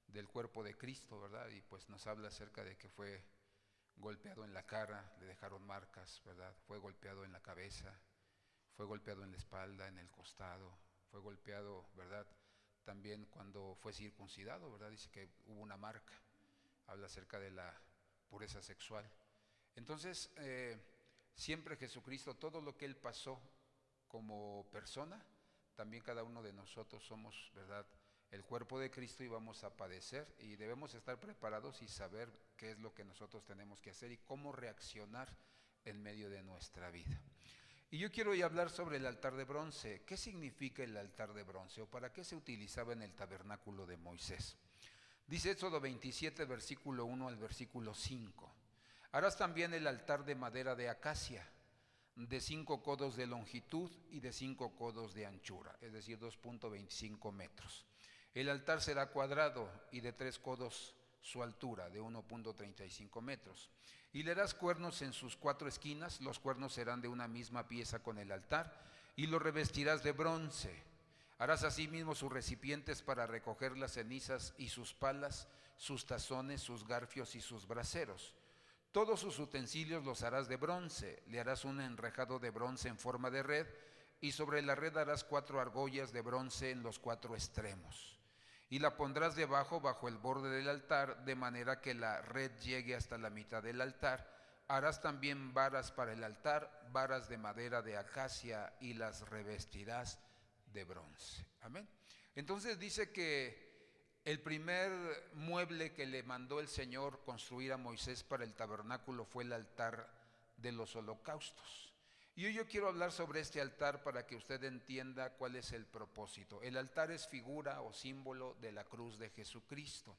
del cuerpo de Cristo, ¿verdad? Y pues nos habla acerca de que fue golpeado en la cara, le dejaron marcas, ¿verdad? Fue golpeado en la cabeza, fue golpeado en la espalda, en el costado, fue golpeado, ¿verdad? También cuando fue circuncidado, ¿verdad? Dice que hubo una marca, habla acerca de la pureza sexual. Entonces, siempre Jesucristo, todo lo que Él pasó como persona, también cada uno de nosotros somos, ¿verdad?, el cuerpo de Cristo y vamos a padecer y debemos estar preparados y saber qué es lo que nosotros tenemos que hacer y cómo reaccionar en medio de nuestra vida. Y yo quiero hoy hablar sobre el altar de bronce. ¿Qué significa el altar de bronce o para qué se utilizaba en el tabernáculo de Moisés? Dice Éxodo 27, versículo 1 al versículo 5. Harás también el altar de madera de acacia, de 5 codos de longitud y de 5 codos de anchura, es decir, 2.25 metros. El altar será cuadrado y de 3 codos su altura, de 1.35 metros. Y le harás cuernos en sus 4 esquinas, los cuernos serán de una misma pieza con el altar, y lo revestirás de bronce. Harás asimismo sus recipientes para recoger las cenizas y sus palas, sus tazones, sus garfios y sus braseros. Todos sus utensilios los harás de bronce, le harás un enrejado de bronce en forma de red, y sobre la red harás 4 argollas de bronce en los 4 extremos. Y la pondrás debajo, bajo el borde del altar, de manera que la red llegue hasta la mitad del altar. Harás también varas para el altar, varas de madera de acacia, y las revestirás de bronce. Amén. Entonces dice que el primer mueble que le mandó el Señor construir a Moisés para el tabernáculo fue el altar de los holocaustos. Y hoy yo quiero hablar sobre este altar para que usted entienda cuál es el propósito. El altar es figura o símbolo de la cruz de Jesucristo.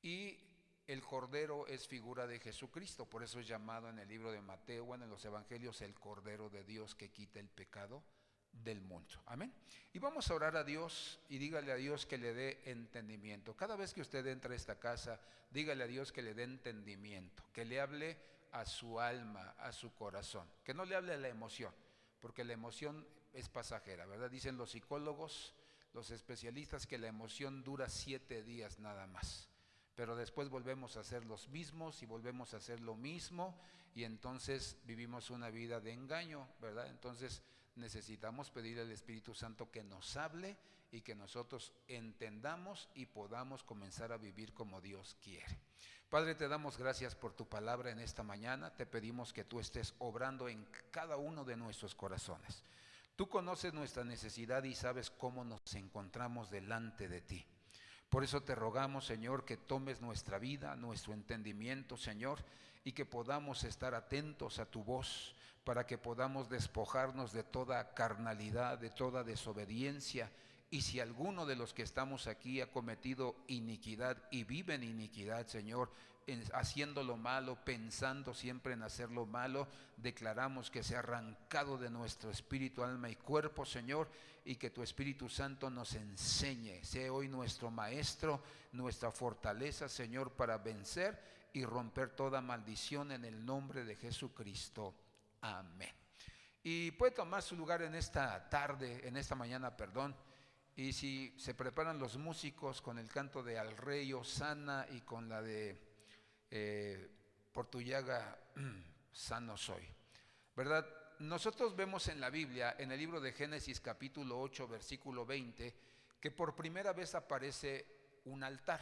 Y el cordero es figura de Jesucristo, por eso es llamado en el libro de Mateo, bueno, en los evangelios, el Cordero de Dios que quita el pecado del mundo. Amén. Y vamos a orar a Dios y dígale a Dios que le dé entendimiento. Cada vez que usted entre a esta casa, dígale a Dios que le dé entendimiento, que le hable a su alma, a su corazón, que no le hable a la emoción, porque la emoción es pasajera, ¿verdad? Dicen los psicólogos, los especialistas, que la emoción dura 7 días nada más. Pero después volvemos a ser los mismos y volvemos a hacer lo mismo y entonces vivimos una vida de engaño, ¿verdad? Entonces necesitamos pedir al Espíritu Santo que nos hable y que nosotros entendamos y podamos comenzar a vivir como Dios quiere. Padre, te damos gracias por tu palabra en esta mañana. Te pedimos que tú estés obrando en cada uno de nuestros corazones. Tú conoces nuestra necesidad y sabes cómo nos encontramos delante de ti. Por eso te rogamos, Señor, que tomes nuestra vida, nuestro entendimiento, Señor, y que podamos estar atentos a tu voz, para que podamos despojarnos de toda carnalidad, de toda desobediencia. Y si alguno de los que estamos aquí ha cometido iniquidad y vive en iniquidad, Señor, haciendo lo malo, pensando siempre en hacer lo malo, declaramos que sea arrancado de nuestro espíritu, alma y cuerpo, Señor, y que tu Espíritu Santo nos enseñe. Sea hoy nuestro maestro, nuestra fortaleza, Señor, para vencer y romper toda maldición en el nombre de Jesucristo. Amén. Y puede tomar su lugar en esta tarde, en esta mañana, perdón. Y si se preparan los músicos con el canto de Al Rey Osana y con la de por tu llaga sano soy, ¿verdad? Nosotros vemos en la Biblia, en el libro de Génesis capítulo 8, versículo 20, que por primera vez aparece un altar.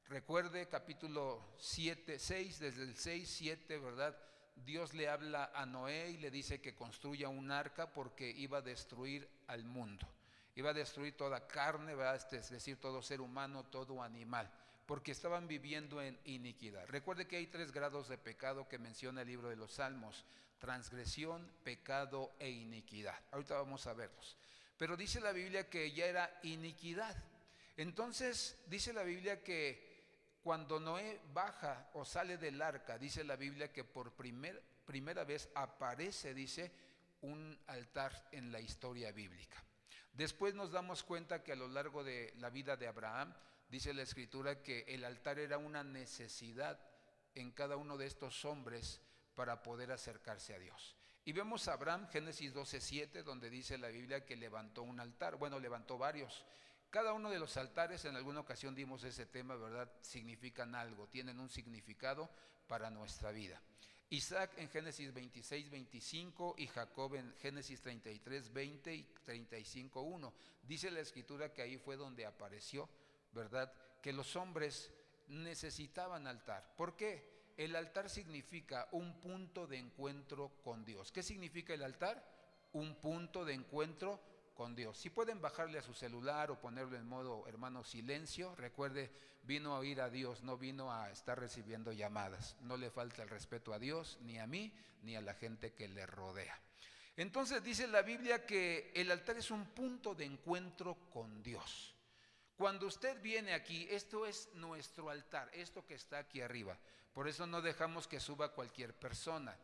Recuerde capítulo 7, 6, desde el 6, 7, ¿verdad? Dios le habla a Noé y le dice que construya un arca porque iba a destruir al mundo. Iba a destruir toda carne, ¿verdad? Es decir, todo ser humano, todo animal, porque estaban viviendo en iniquidad. Recuerde que hay 3 grados de pecado que menciona el libro de los Salmos: transgresión, pecado e iniquidad. Ahorita vamos a verlos. Pero dice la Biblia que ya era iniquidad. Entonces dice la Biblia que cuando Noé baja o sale del arca, dice la Biblia que por primera vez aparece, dice, un altar en la historia bíblica. Después nos damos cuenta que a lo largo de la vida de Abraham, dice la Escritura que el altar era una necesidad en cada uno de estos hombres para poder acercarse a Dios. Y vemos a Abraham, Génesis 12:7, donde dice la Biblia que levantó un altar, bueno, levantó varios, Cada uno de los altares, en alguna ocasión dimos ese tema, ¿verdad? Significan algo, tienen un significado para nuestra vida. Isaac en Génesis 26, 25 y Jacob en Génesis 33, 20 y 35, 1. Dice la Escritura que ahí fue donde apareció, ¿verdad? Que los hombres necesitaban altar. ¿Por qué? El altar significa un punto de encuentro con Dios. ¿Qué significa el altar? Un punto de encuentro con Dios. Si pueden bajarle a su celular o ponerlo en modo, hermano, silencio, recuerde, vino a oír a Dios, no vino a estar recibiendo llamadas. No le falta el respeto a Dios, ni a mí, ni a la gente que le rodea. Entonces dice la Biblia que el altar es un punto de encuentro con Dios. Cuando usted viene aquí, esto es nuestro altar, esto que está aquí arriba. Por eso no dejamos que suba cualquier persona.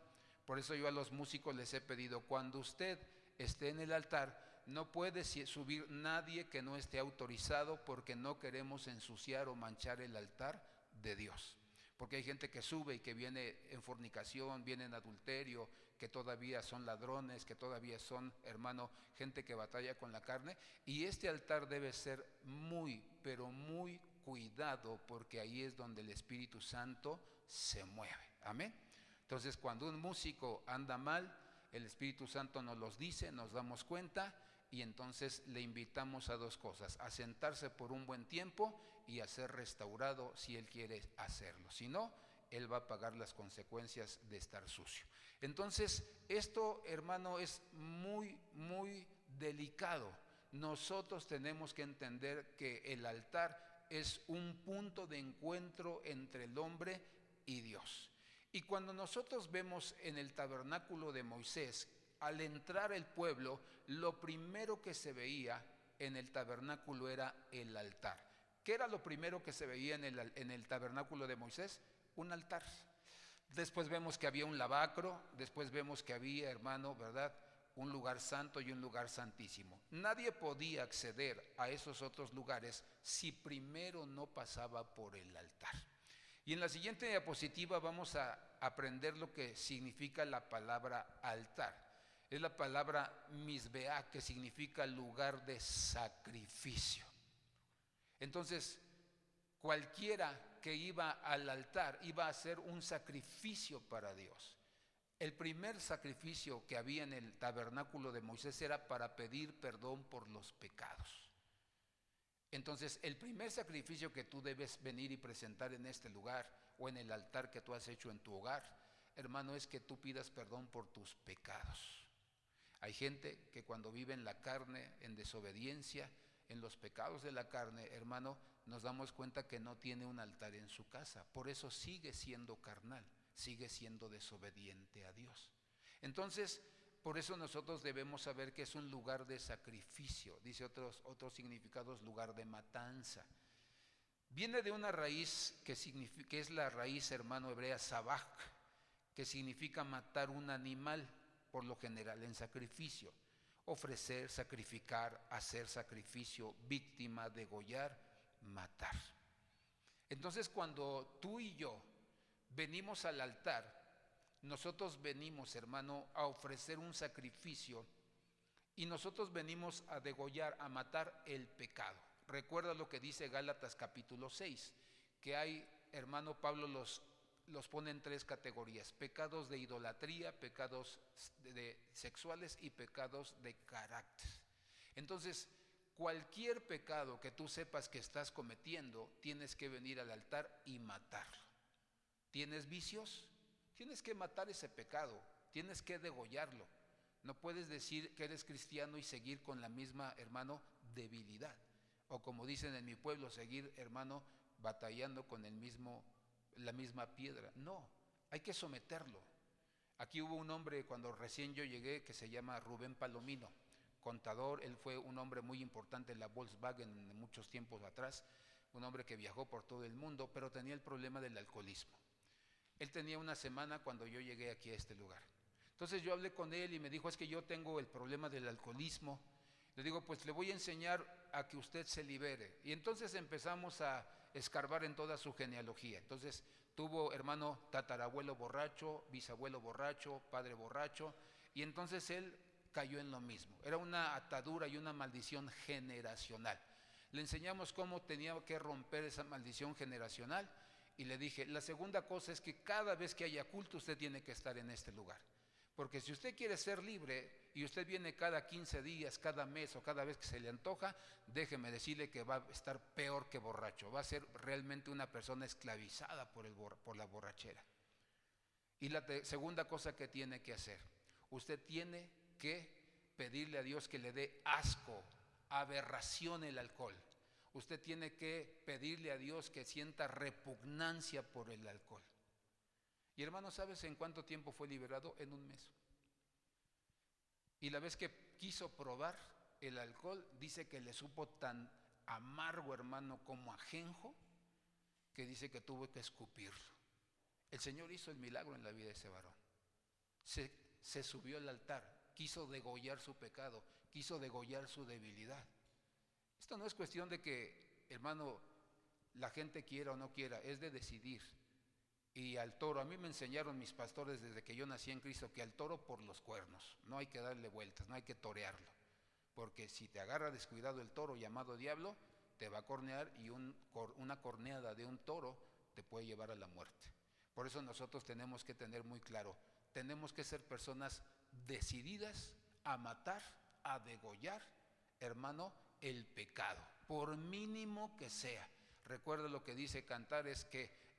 Por eso yo a los músicos les he pedido, cuando usted esté en el altar, no puede subir nadie que no esté autorizado, porque no queremos ensuciar o manchar el altar de Dios. Porque hay gente que sube y que viene en fornicación, viene en adulterio, que todavía son ladrones, que todavía son, hermano, gente que batalla con la carne. Y este altar debe ser muy, pero muy cuidado, porque ahí es donde el Espíritu Santo se mueve. Amén. Entonces, cuando un músico anda mal, el Espíritu Santo nos los dice, nos damos cuenta, y entonces le invitamos a dos cosas: a sentarse por un buen tiempo y a ser restaurado si él quiere hacerlo. Si no, él va a pagar las consecuencias de estar sucio. Entonces, esto, hermano, es muy, muy delicado. Nosotros tenemos que entender que el altar es un punto de encuentro entre el hombre y Dios. Y cuando nosotros vemos en el tabernáculo de Moisés, al entrar el pueblo, lo primero que se veía en el tabernáculo era el altar. ¿Qué era lo primero que se veía en el tabernáculo de Moisés? Un altar. Después vemos que había un lavacro, después vemos que había, hermano, ¿verdad?, un lugar santo y un lugar santísimo. Nadie podía acceder a esos otros lugares si primero no pasaba por el altar. Y en la siguiente diapositiva vamos a aprender lo que significa la palabra altar. Es la palabra misbeá, que significa lugar de sacrificio. Entonces, cualquiera que iba al altar iba a hacer un sacrificio para Dios. El primer sacrificio que había en el tabernáculo de Moisés era para pedir perdón por los pecados. Entonces, el primer sacrificio que tú debes venir y presentar en este lugar o en el altar que tú has hecho en tu hogar, hermano, es que tú pidas perdón por tus pecados. Hay gente que cuando vive en la carne, en desobediencia, en los pecados de la carne, hermano, nos damos cuenta que no tiene un altar en su casa. Por eso sigue siendo carnal, sigue siendo desobediente a Dios. Entonces, por eso nosotros debemos saber que es un lugar de sacrificio. Dice otros significados, lugar de matanza. Viene de una raíz que es la raíz, hermano, hebrea sabaj, que significa matar un animal, por lo general en sacrificio. Ofrecer, sacrificar, hacer sacrificio, víctima, degollar, matar. Entonces, cuando tú y yo venimos al altar, nosotros venimos, hermano, a ofrecer un sacrificio, y nosotros venimos a degollar, a matar el pecado. Recuerda lo que dice Gálatas capítulo 6, que hay, hermano, Pablo los pone en tres categorías: pecados de idolatría, pecados sexuales y pecados de carácter. Entonces, cualquier pecado que tú sepas que estás cometiendo, tienes que venir al altar y matarlo. ¿Tienes vicios? Tienes que matar ese pecado, tienes que degollarlo. No puedes decir que eres cristiano y seguir con la misma, hermano, debilidad. O como dicen en mi pueblo, seguir, hermano, batallando con la misma piedra. No, hay que someterlo. Aquí hubo un hombre cuando recién yo llegué que se llama Rubén Palomino, contador. Él fue un hombre muy importante en la Volkswagen en muchos tiempos atrás, un hombre que viajó por todo el mundo, pero tenía el problema del alcoholismo. Él tenía una semana cuando yo llegué aquí a este lugar. Entonces yo hablé con él y me dijo: es que yo tengo el problema del alcoholismo. Le digo: pues le voy a enseñar a que usted se libere. Y entonces empezamos a escarbar en toda su genealogía. Entonces tuvo, hermano, tatarabuelo borracho, bisabuelo borracho, padre borracho, y entonces él cayó en lo mismo. Era una atadura y una maldición generacional. Le enseñamos cómo tenía que romper esa maldición generacional y le dije, la segunda cosa es que cada vez que haya culto usted tiene que estar en este lugar. Porque si usted quiere ser libre y usted viene cada 15 días, cada mes o cada vez que se le antoja, déjeme decirle que va a estar peor que borracho. Va a ser realmente una persona esclavizada por la borrachera. Y la segunda cosa que tiene que hacer, usted tiene que pedirle a Dios que le dé asco, aberración el alcohol. Usted tiene que pedirle a Dios que sienta repugnancia por el alcohol. Y hermano, ¿sabes en cuánto tiempo fue liberado? En un mes. Y la vez que quiso probar el alcohol, dice que le supo tan amargo, hermano, como ajenjo, que dice que tuvo que escupirlo. El Señor hizo el milagro en la vida de ese varón. Se subió al altar, quiso degollar su pecado, quiso degollar su debilidad. Esto no es cuestión de que, hermano, la gente quiera o no quiera, es de decidir. Y al toro, a mí me enseñaron mis pastores desde que yo nací en Cristo que al toro por los cuernos, no hay que darle vueltas, no hay que torearlo. Porque si te agarra descuidado el toro llamado diablo, te va a cornear y una corneada de un toro te puede llevar a la muerte. Por eso nosotros tenemos que tener muy claro, tenemos que ser personas decididas a matar, a degollar, hermano, el pecado, por mínimo que sea. Recuerda lo que dice Cantares,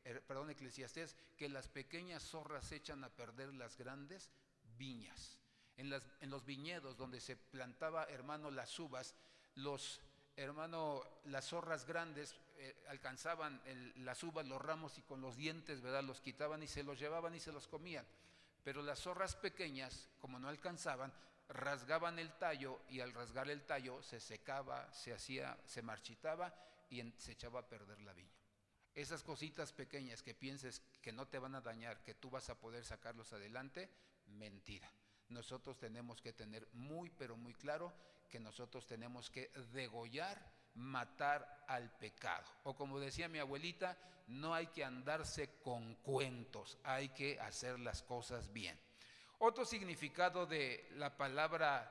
Eclesiastés, que las pequeñas zorras echan a perder las grandes viñas. En los viñedos donde se plantaba, hermano, las uvas, las zorras grandes alcanzaban las uvas, los ramos, y con los dientes, ¿verdad?, los quitaban y se los llevaban y se los comían. Pero las zorras pequeñas, como no alcanzaban, rasgaban el tallo, y al rasgar el tallo se secaba, se marchitaba y se echaba a perder la viña. Esas cositas pequeñas que pienses que no te van a dañar, que tú vas a poder sacarlos adelante, mentira. Nosotros tenemos que tener muy, pero muy claro que nosotros tenemos que degollar, matar al pecado. O como decía mi abuelita, no hay que andarse con cuentos, hay que hacer las cosas bien. Otro significado de la palabra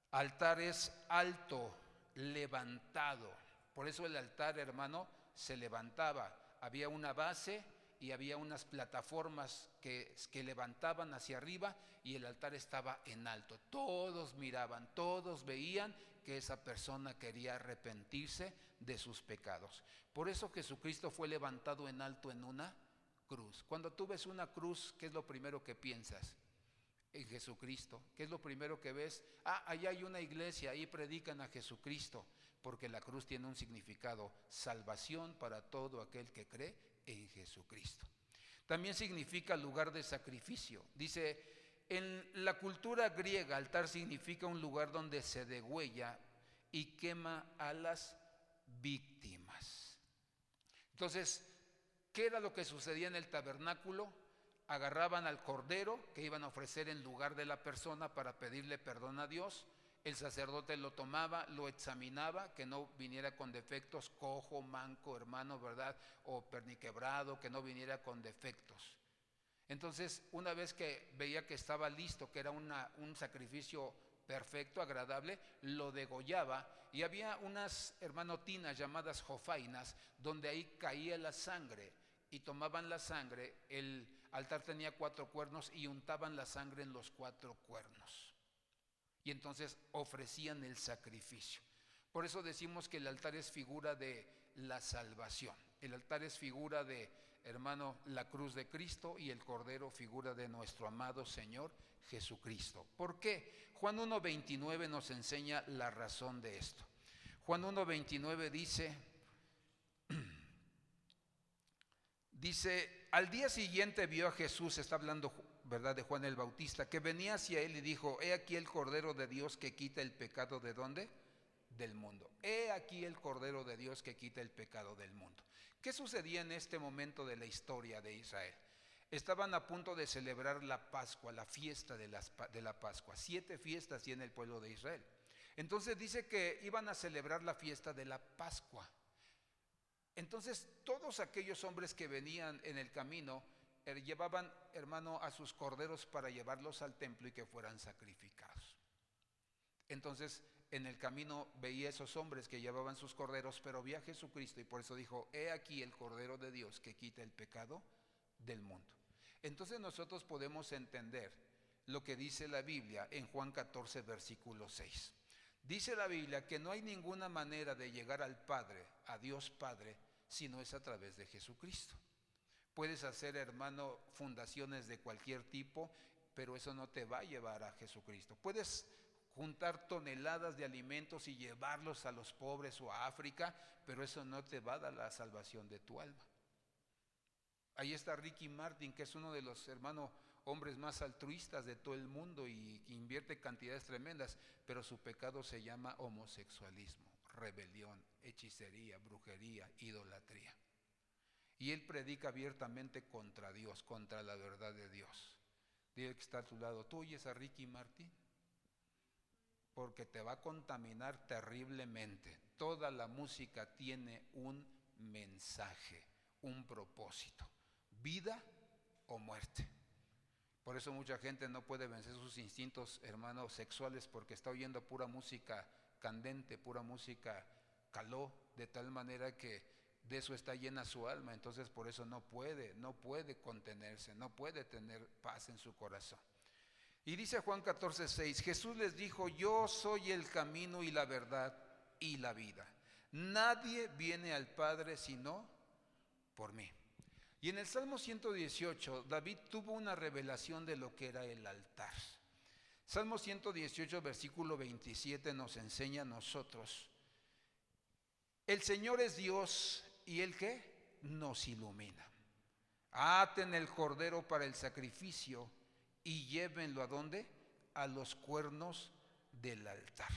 altar es alto, levantado. Por eso el altar, hermano, se levantaba. Había una base y había unas plataformas que levantaban hacia arriba, y el altar estaba en alto. Todos miraban, todos veían que esa persona quería arrepentirse de sus pecados. Por eso Jesucristo fue levantado en alto en una cruz. Cuando tú ves una cruz, ¿qué es lo primero que piensas? En Jesucristo. ¿Qué es lo primero que ves? Allá hay una iglesia, ahí predican a Jesucristo, porque la cruz tiene un significado: salvación para todo aquel que cree en Jesucristo. También significa lugar de sacrificio. Dice, en la cultura griega, altar significa un lugar donde se degüella y quema a las víctimas. Entonces, ¿qué era lo que sucedía en el tabernáculo? Agarraban al cordero que iban a ofrecer en lugar de la persona para pedirle perdón a Dios. El sacerdote lo tomaba, lo examinaba, que no viniera con defectos, cojo, manco, hermano, ¿verdad?, o perniquebrado, que no viniera con defectos. Entonces, una vez que veía que estaba listo, que era un sacrificio perfecto, agradable, lo degollaba, y había unas, hermano, tinas llamadas jofainas, donde ahí caía la sangre, y tomaban la sangre. El altar tenía 4 cuernos y untaban la sangre en los 4 cuernos. Y entonces ofrecían el sacrificio. Por eso decimos que el altar es figura de la salvación. El altar es figura de, hermano, la cruz de Cristo, y el cordero figura de nuestro amado Señor Jesucristo. ¿Por qué? Juan 1:29 nos enseña la razón de esto. Juan 1:29 dice, al día siguiente vio a Jesús, está hablando, ¿verdad?, de Juan el Bautista, que venía hacia él y dijo, he aquí el Cordero de Dios que quita el pecado, ¿de dónde? Del mundo. He aquí el Cordero de Dios que quita el pecado del mundo. ¿Qué sucedía en este momento de la historia de Israel? Estaban a punto de celebrar la Pascua, la fiesta de la Pascua. 7 fiestas tiene el pueblo de Israel. Entonces dice que iban a celebrar la fiesta de la Pascua. Entonces todos aquellos hombres que venían en el camino llevaban, hermano, a sus corderos para llevarlos al templo y que fueran sacrificados. Entonces en el camino veía esos hombres que llevaban sus corderos, pero vi a Jesucristo y por eso dijo, he aquí el Cordero de Dios que quita el pecado del mundo. Entonces nosotros podemos entender lo que dice la Biblia en Juan 14, versículo 6. Dice la Biblia que no hay ninguna manera de llegar al Padre, a Dios Padre, si no es a través de Jesucristo. Puedes hacer, hermano, fundaciones de cualquier tipo, pero eso no te va a llevar a Jesucristo. Puedes juntar toneladas de alimentos y llevarlos a los pobres o a África, pero eso no te va a dar la salvación de tu alma. Ahí está Ricky Martin, que es uno de los, hermanos, hombres más altruistas de todo el mundo y invierte cantidades tremendas, pero su pecado se llama homosexualismo, rebelión, hechicería, brujería, idolatría. Y él predica abiertamente contra Dios, contra la verdad de Dios. Dile que está a tu lado, ¿tú oyes a Ricky Martin? Porque te va a contaminar terriblemente. Toda la música tiene un mensaje, un propósito, vida o muerte. Por eso mucha gente no puede vencer sus instintos, hermanos, sexuales, porque está oyendo pura música candente, pura música caló, de tal manera que de eso está llena su alma. Entonces por eso no puede contenerse, no puede tener paz en su corazón. Y dice Juan 14:6, Jesús les dijo, yo soy el camino y la verdad y la vida. Nadie viene al Padre sino por mí. Y en el Salmo 118, David tuvo una revelación de lo que era el altar. Salmo 118, versículo 27 nos enseña a nosotros, el Señor es Dios y ¿el qué? Nos ilumina. Aten el cordero para el sacrificio y llévenlo ¿a dónde? A los cuernos del altar.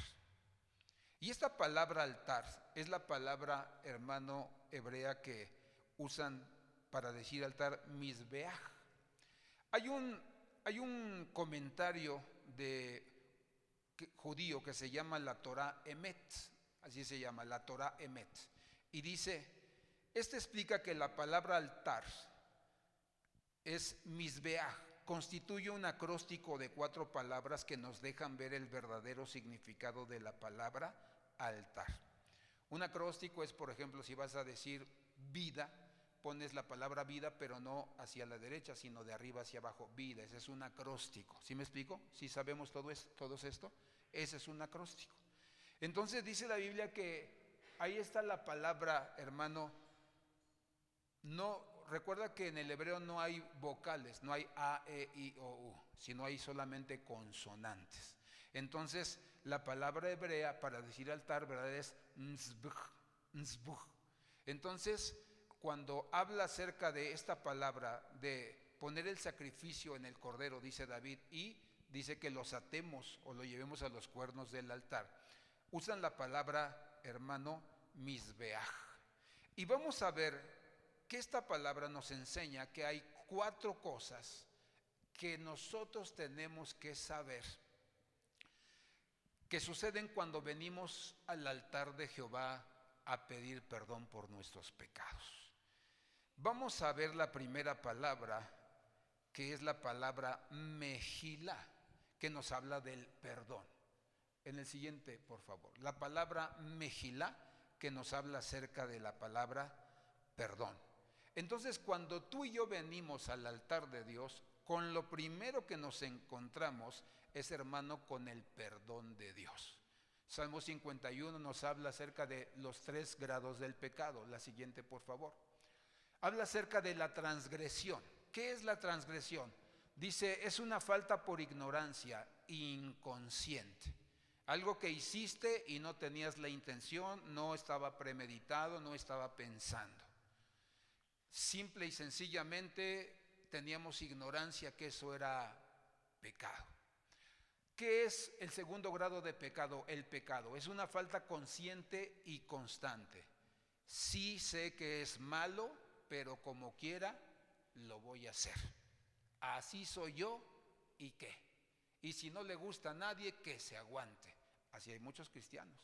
Y esta palabra altar es la palabra, hermano, hebrea que usan para decir altar, misbeaj. Hay un comentario judío que se llama la Torah Emet, así se llama, la Torah Emet, y dice, explica que la palabra altar es misbeaj, constituye un acróstico de 4 palabras que nos dejan ver el verdadero significado de la palabra altar. Un acróstico es, por ejemplo, si vas a decir vida, pones la palabra vida, pero no hacia la derecha, sino de arriba hacia abajo, vida, ese es un acróstico. ¿Sí me explico? ¿Sí sabemos todo esto? Ese es un acróstico. Entonces dice la Biblia que ahí está la palabra, hermano, no, recuerda que en el hebreo no hay vocales, no hay a, e, i, o, u, sino hay solamente consonantes. Entonces la palabra hebrea para decir altar, ¿verdad? Es nzbuj. Entonces cuando habla acerca de esta palabra de poner el sacrificio en el cordero, dice David, y dice que los atemos o lo llevemos a los cuernos del altar, usan la palabra, hermano, misbeaj. Y vamos a ver que esta palabra nos enseña que hay 4 cosas que nosotros tenemos que saber que suceden cuando venimos al altar de Jehová a pedir perdón por nuestros pecados. Vamos a ver la primera palabra, que es la palabra mejilá, que nos habla del perdón. En el siguiente, por favor, la palabra mejilá, que nos habla acerca de la palabra perdón. Entonces, cuando tú y yo venimos al altar de Dios, con lo primero que nos encontramos es, hermano, con el perdón de Dios. Salmo 51 nos habla acerca de los 3 grados del pecado. La siguiente, por favor. Habla acerca de la transgresión. ¿Qué es la transgresión? Dice, es una falta por ignorancia inconsciente. Algo que hiciste y no tenías la intención, no estaba premeditado, no estaba pensando. Simple y sencillamente teníamos ignorancia que eso era pecado. ¿Qué es el segundo grado de pecado? El pecado es una falta consciente y constante. Sí sé que es malo, pero como quiera lo voy a hacer. Así soy yo, ¿y qué? Y si no le gusta a nadie, que se aguante. Así hay muchos cristianos.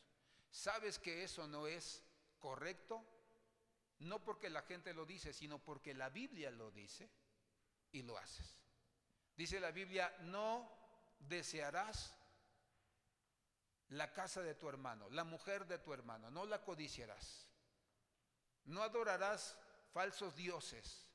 ¿Sabes que eso no es correcto? No porque la gente lo dice, sino porque la Biblia lo dice y lo haces. Dice la Biblia, no desearás la casa de tu hermano, la mujer de tu hermano, no la codiciarás. No adorarás falsos dioses.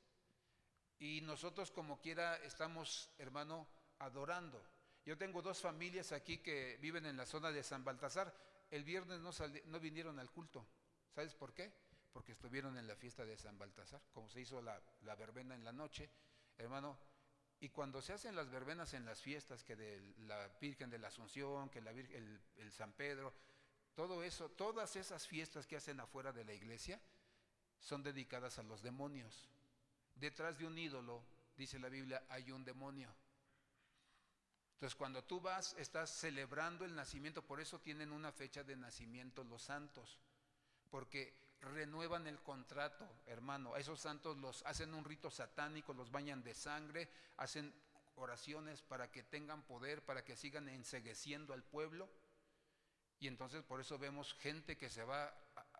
Y nosotros como quiera estamos, hermano, adorando. Yo tengo 2 familias aquí que viven en la zona de San Baltasar. El viernes no vinieron al culto. ¿Sabes por qué? Porque estuvieron en la fiesta de San Baltasar, como se hizo la verbena en la noche, hermano. Y cuando se hacen las verbenas en las fiestas, que de la Virgen de la Asunción, que el San Pedro, todo eso, todas esas fiestas que hacen afuera de la iglesia son dedicadas a los demonios. Detrás de un ídolo, dice la Biblia, hay un demonio. Entonces cuando tú vas, estás celebrando el nacimiento. Por eso tienen una fecha de nacimiento los santos, porque renuevan el contrato, hermano. A esos santos los hacen un rito satánico, los bañan de sangre, hacen oraciones para que tengan poder, para que sigan encegueciendo al pueblo. Y entonces por eso vemos gente que se va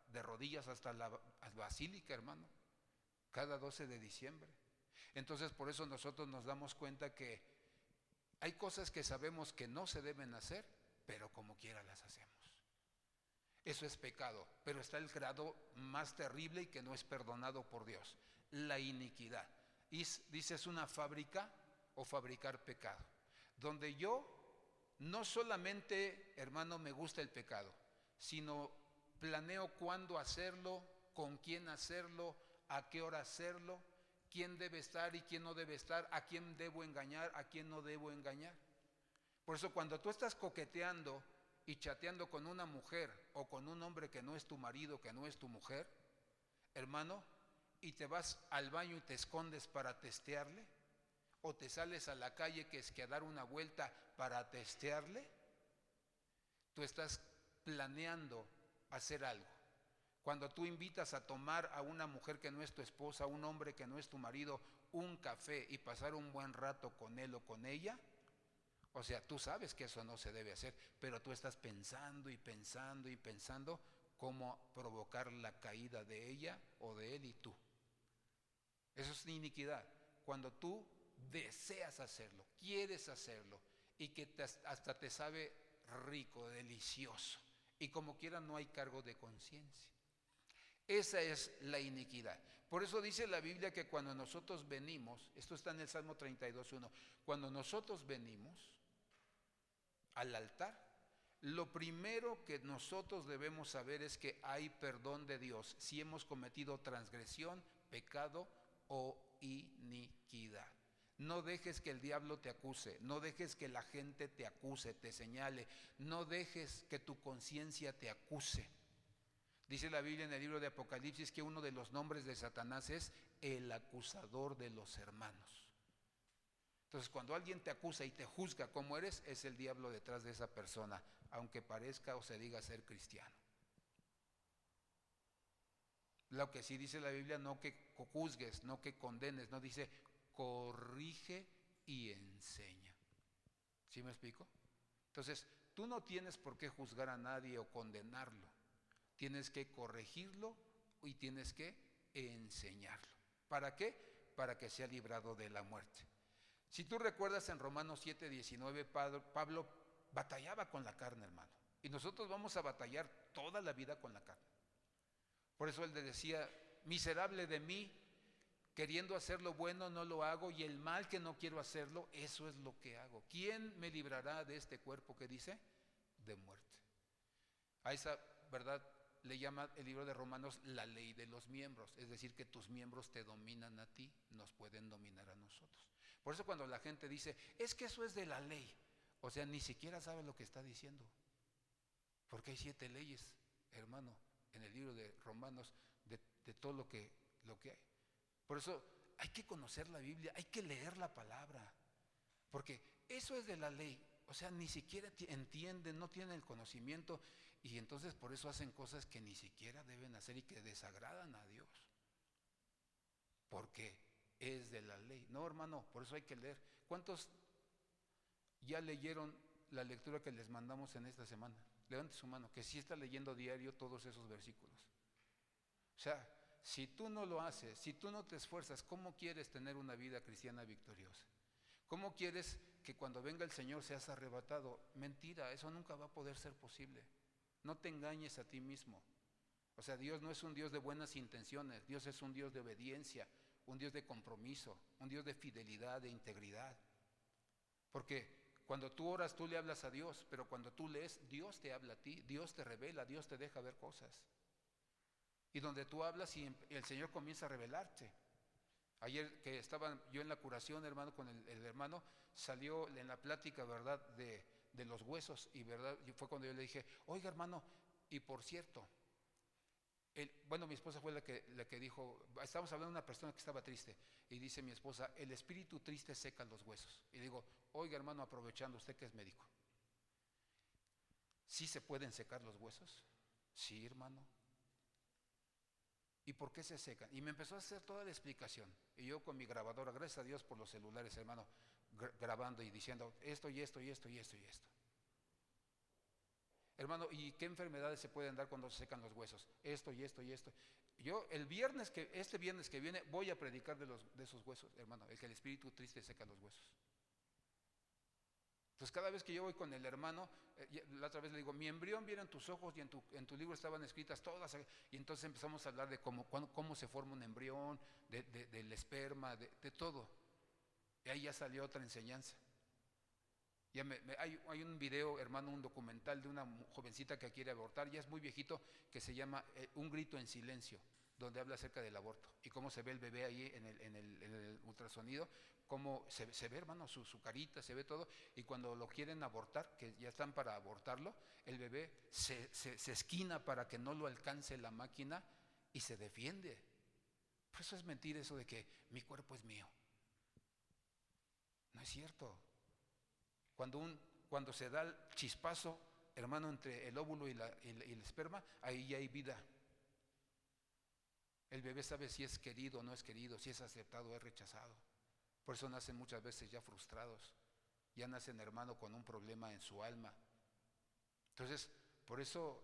de rodillas hasta la basílica, hermano, cada 12 de diciembre. Entonces por eso nosotros nos damos cuenta que hay cosas que sabemos que no se deben hacer, pero como quiera las hacemos. Eso es pecado, pero está el grado más terrible y que no es perdonado por Dios: la iniquidad. Y dice, es una fábrica o fabricar pecado, donde yo no solamente, hermano, me gusta el pecado, sino planeo cuándo hacerlo, con quién hacerlo, a qué hora hacerlo, quién debe estar y quién no debe estar, a quién debo engañar, a quién no debo engañar. Por eso cuando tú estás coqueteando y chateando con una mujer o con un hombre que no es tu marido, que no es tu mujer, hermano, y te vas al baño y te escondes para testearle, o te sales a la calle que es que a dar una vuelta para testearle, tú estás planeando hacer algo. Cuando tú invitas a tomar a una mujer que no es tu esposa, a un hombre que no es tu marido, un café y pasar un buen rato con él o con ella, o sea, tú sabes que eso no se debe hacer, pero tú estás pensando y pensando y pensando cómo provocar la caída de ella o de él y tú. Eso es iniquidad. Cuando tú deseas hacerlo, quieres hacerlo y que hasta te sabe rico, delicioso, y como quiera no hay cargo de conciencia. Esa es la iniquidad. Por eso dice la Biblia que cuando nosotros venimos, esto está en el Salmo 32:1, cuando nosotros venimos al altar, lo primero que nosotros debemos saber es que hay perdón de Dios si hemos cometido transgresión, pecado o iniquidad. No dejes que el diablo te acuse, no dejes que la gente te acuse, te señale, no dejes que tu conciencia te acuse. Dice la Biblia en el libro de Apocalipsis que uno de los nombres de Satanás es el acusador de los hermanos. Entonces cuando alguien te acusa y te juzga como eres, es el diablo detrás de esa persona, aunque parezca o se diga ser cristiano. Lo que sí dice la Biblia, no que juzgues, no que condenes, no dice corrige y enseña. ¿Sí me explico? Entonces tú no tienes por qué juzgar a nadie o condenarlo. Tienes que corregirlo y tienes que enseñarlo. ¿Para qué? Para que sea librado de la muerte. Si tú recuerdas en Romanos 7:19, Pablo batallaba con la carne, hermano. Y nosotros vamos a batallar toda la vida con la carne. Por eso él le decía, miserable de mí, queriendo hacer lo bueno no lo hago, y el mal que no quiero hacerlo, eso es lo que hago. ¿Quién me librará de este cuerpo que dice? De muerte. A esa verdad le llama el libro de Romanos la ley de los miembros, es decir, que tus miembros te dominan a ti, nos pueden dominar a nosotros. Por eso cuando la gente dice, es que eso es de la ley, o sea, ni siquiera sabe lo que está diciendo, porque hay 7 leyes, hermano, en el libro de Romanos, de todo lo que hay. Por eso hay que conocer la Biblia, hay que leer la palabra, porque eso es de la ley. O sea, ni siquiera entienden, no tienen el conocimiento, y entonces por eso hacen cosas que ni siquiera deben hacer y que desagradan a Dios, porque es de la ley. No, hermano, por eso hay que leer. ¿Cuántos ya leyeron la lectura que les mandamos en esta semana? Levante su mano, que sí está leyendo diario todos esos versículos. O sea, si tú no lo haces, si tú no te esfuerzas, ¿cómo quieres tener una vida cristiana victoriosa? ¿Cómo quieres que cuando venga el Señor seas arrebatado. Mentira, eso nunca va a poder ser posible. No te engañes a ti mismo. O sea, Dios no es un Dios de buenas intenciones, Dios es un Dios de obediencia, un Dios de compromiso, un Dios de fidelidad, de integridad. Porque cuando tú oras, tú le hablas a Dios, pero cuando tú lees, Dios te habla a ti, Dios te revela, Dios te deja ver cosas. Y donde tú hablas y el Señor comienza a revelarte. Ayer que estaba yo en la curación, hermano, con el hermano, salió en la plática, ¿verdad?, de los huesos, y verdad, y fue cuando yo le dije, oiga, hermano, y por cierto, bueno, mi esposa fue la que dijo, estábamos hablando de una persona que estaba triste, y dice mi esposa, el espíritu triste seca los huesos. Y digo, oiga, hermano, aprovechando, usted que es médico, ¿sí se pueden secar los huesos? Sí, hermano. ¿Y por qué se secan? Y me empezó a hacer toda la explicación. Y yo con mi grabadora, gracias a Dios por los celulares, hermano, grabando y diciendo esto y esto y esto y esto y esto. Hermano, ¿y qué enfermedades se pueden dar cuando se secan los huesos? Esto y esto y esto. Yo este viernes que viene voy a predicar de esos huesos, hermano, el que el espíritu triste seca los huesos. Entonces cada vez que yo voy con el hermano, la otra vez le digo, mi embrión viene en tus ojos y en tu libro estaban escritas todas, y entonces empezamos a hablar de cómo se forma un embrión, del esperma, de todo. Y ahí ya salió otra enseñanza. Hay un video, hermano, un documental de una jovencita que quiere abortar, ya es muy viejito, que se llama Un grito en silencio, donde habla acerca del aborto y cómo se ve el bebé ahí en el ultrasonido, cómo se ve, hermano, su carita, se ve todo, y cuando lo quieren abortar, que ya están para abortarlo, el bebé se esquina para que no lo alcance la máquina y se defiende. Por eso es mentira eso de que mi cuerpo es mío. No es cierto. Cuando se da el chispazo, hermano, entre el óvulo y el esperma, ahí ya hay vida. El bebé sabe si es querido o no es querido, si es aceptado o es rechazado. Por eso nacen muchas veces ya frustrados, ya nacen, hermano, con un problema en su alma. Entonces, por eso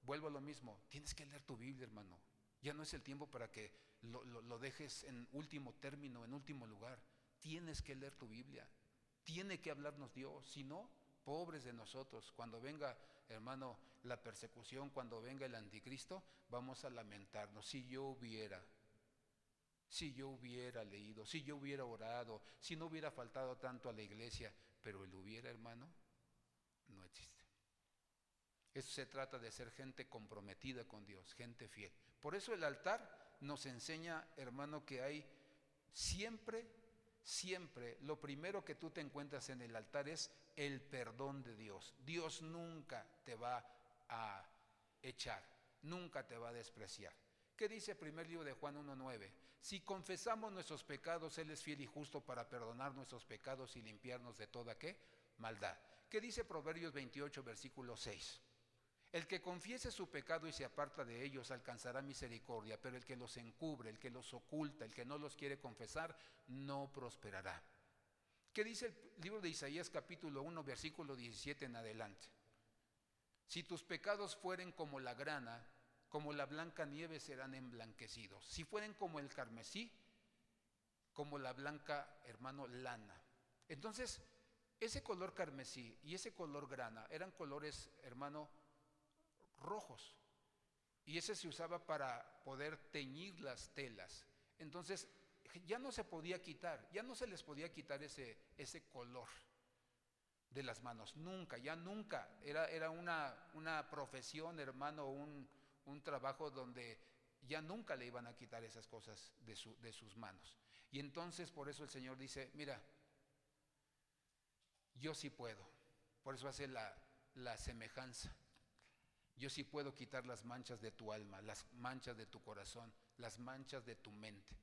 vuelvo a lo mismo, tienes que leer tu Biblia, hermano. Ya no es el tiempo para que lo dejes en último término, en último lugar. Tienes que leer tu Biblia. Tiene que hablarnos Dios, si no, pobres de nosotros. Cuando venga, hermano, la persecución, cuando venga el anticristo, vamos a lamentarnos. Si yo hubiera leído, si yo hubiera orado, si no hubiera faltado tanto a la iglesia, pero el hubiera, hermano, no existe. Eso se trata de ser gente comprometida con Dios, gente fiel. Por eso el altar nos enseña, hermano, que hay siempre lo primero que tú te encuentras en el altar es el perdón de Dios. Dios nunca te va a echar, nunca te va a despreciar. ¿Qué dice el primer libro de Juan 1:9? Si confesamos nuestros pecados, Él es fiel y justo para perdonar nuestros pecados y limpiarnos de toda ¿qué? Maldad. ¿Qué dice Proverbios 28, versículo 6? El que confiese su pecado y se aparta de ellos alcanzará misericordia, pero el que los encubre, el que los oculta, el que no los quiere confesar, no prosperará. ¿Qué dice el libro de Isaías capítulo 1, versículo 17 en adelante? Si tus pecados fueren como la grana, como la blanca nieve serán emblanquecidos. Si fueren como el carmesí, como la blanca, hermano, lana. Entonces, ese color carmesí y ese color grana eran colores, hermano, rojos, y ese se usaba para poder teñir las telas. Entonces ya no se podía quitar, ya no se les podía quitar ese color de las manos, nunca, ya nunca. Era una profesión, hermano, un trabajo donde ya nunca le iban a quitar esas cosas de sus manos. Y entonces por eso el Señor dice, mira, yo sí puedo. Por eso hace la semejanza. Yo sí puedo quitar las manchas de tu alma, las manchas de tu corazón, las manchas de tu mente.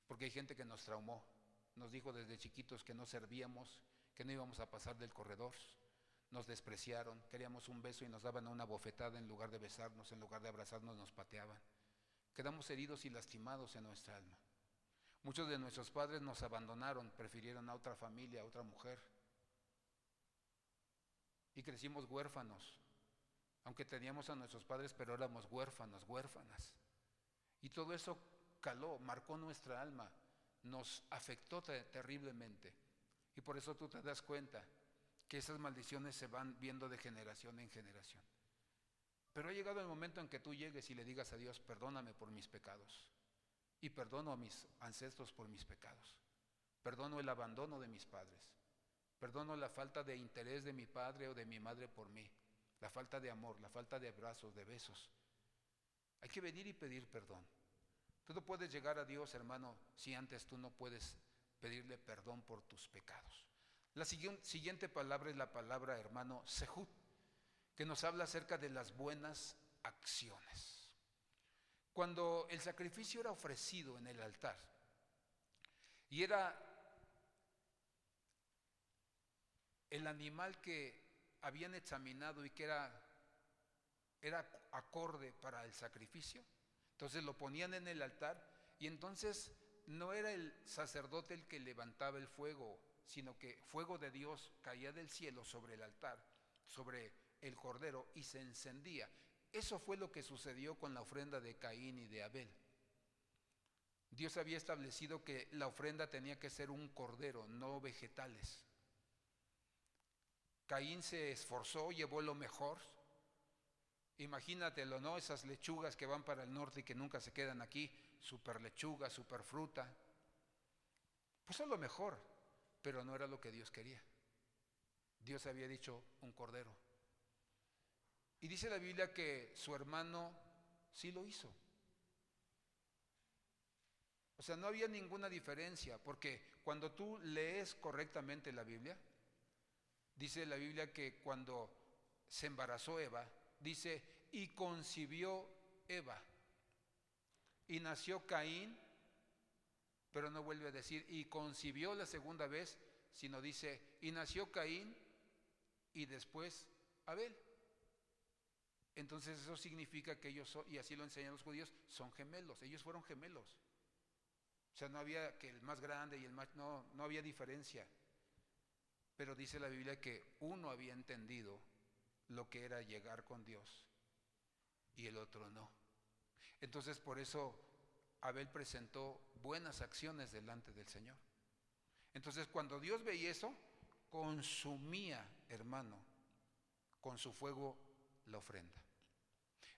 Porque hay gente que nos traumó, nos dijo desde chiquitos que no servíamos, que no íbamos a pasar del corredor, nos despreciaron, queríamos un beso y nos daban una bofetada en lugar de besarnos, en lugar de abrazarnos nos pateaban. Quedamos heridos y lastimados en nuestra alma. Muchos de nuestros padres nos abandonaron, prefirieron a otra familia, a otra mujer. Y crecimos huérfanos. Aunque teníamos a nuestros padres, pero éramos huérfanos, huérfanas. Y todo eso caló, marcó nuestra alma, nos afectó terriblemente. Y por eso tú te das cuenta que esas maldiciones se van viendo de generación en generación. Pero ha llegado el momento en que tú llegues y le digas a Dios: perdóname por mis pecados. Y perdono a mis ancestros por mis pecados. Perdono el abandono de mis padres. Perdono la falta de interés de mi padre o de mi madre por mí. La falta de amor, la falta de abrazos, de besos. Hay que venir y pedir perdón. Tú no puedes llegar a Dios, hermano, si antes tú no puedes pedirle perdón por tus pecados. La siguiente palabra es la palabra, hermano, sehut, que nos habla acerca de las buenas acciones. Cuando el sacrificio era ofrecido en el altar y era el animal que habían examinado y que era acorde para el sacrificio, entonces lo ponían en el altar y entonces no era el sacerdote el que levantaba el fuego, sino que fuego de Dios caía del cielo sobre el altar, sobre el cordero, y se encendía. Eso fue lo que sucedió con la ofrenda de Caín y de Abel. Dios había establecido que la ofrenda tenía que ser un cordero, no vegetales. Caín se esforzó, llevó lo mejor. Imagínatelo, ¿no? Esas lechugas que van para el norte y que nunca se quedan aquí, super lechuga, super fruta. Pues es lo mejor, pero no era lo que Dios quería. Dios había dicho un cordero. Y dice la Biblia que su hermano sí lo hizo. O sea, no había ninguna diferencia, porque cuando tú lees correctamente la Biblia, dice la Biblia que cuando se embarazó Eva, dice, y concibió Eva, y nació Caín, pero no vuelve a decir, y concibió la segunda vez, sino dice, y nació Caín, y después Abel. Entonces eso significa que ellos son, y así lo enseñan los judíos, son gemelos, ellos fueron gemelos. O sea, no había que el más grande y el más, no había diferencia. Pero dice la Biblia que uno había entendido lo que era llegar con Dios y el otro no. Entonces por eso Abel presentó buenas acciones delante del Señor. Entonces cuando Dios veía eso, consumía, hermano, con su fuego la ofrenda.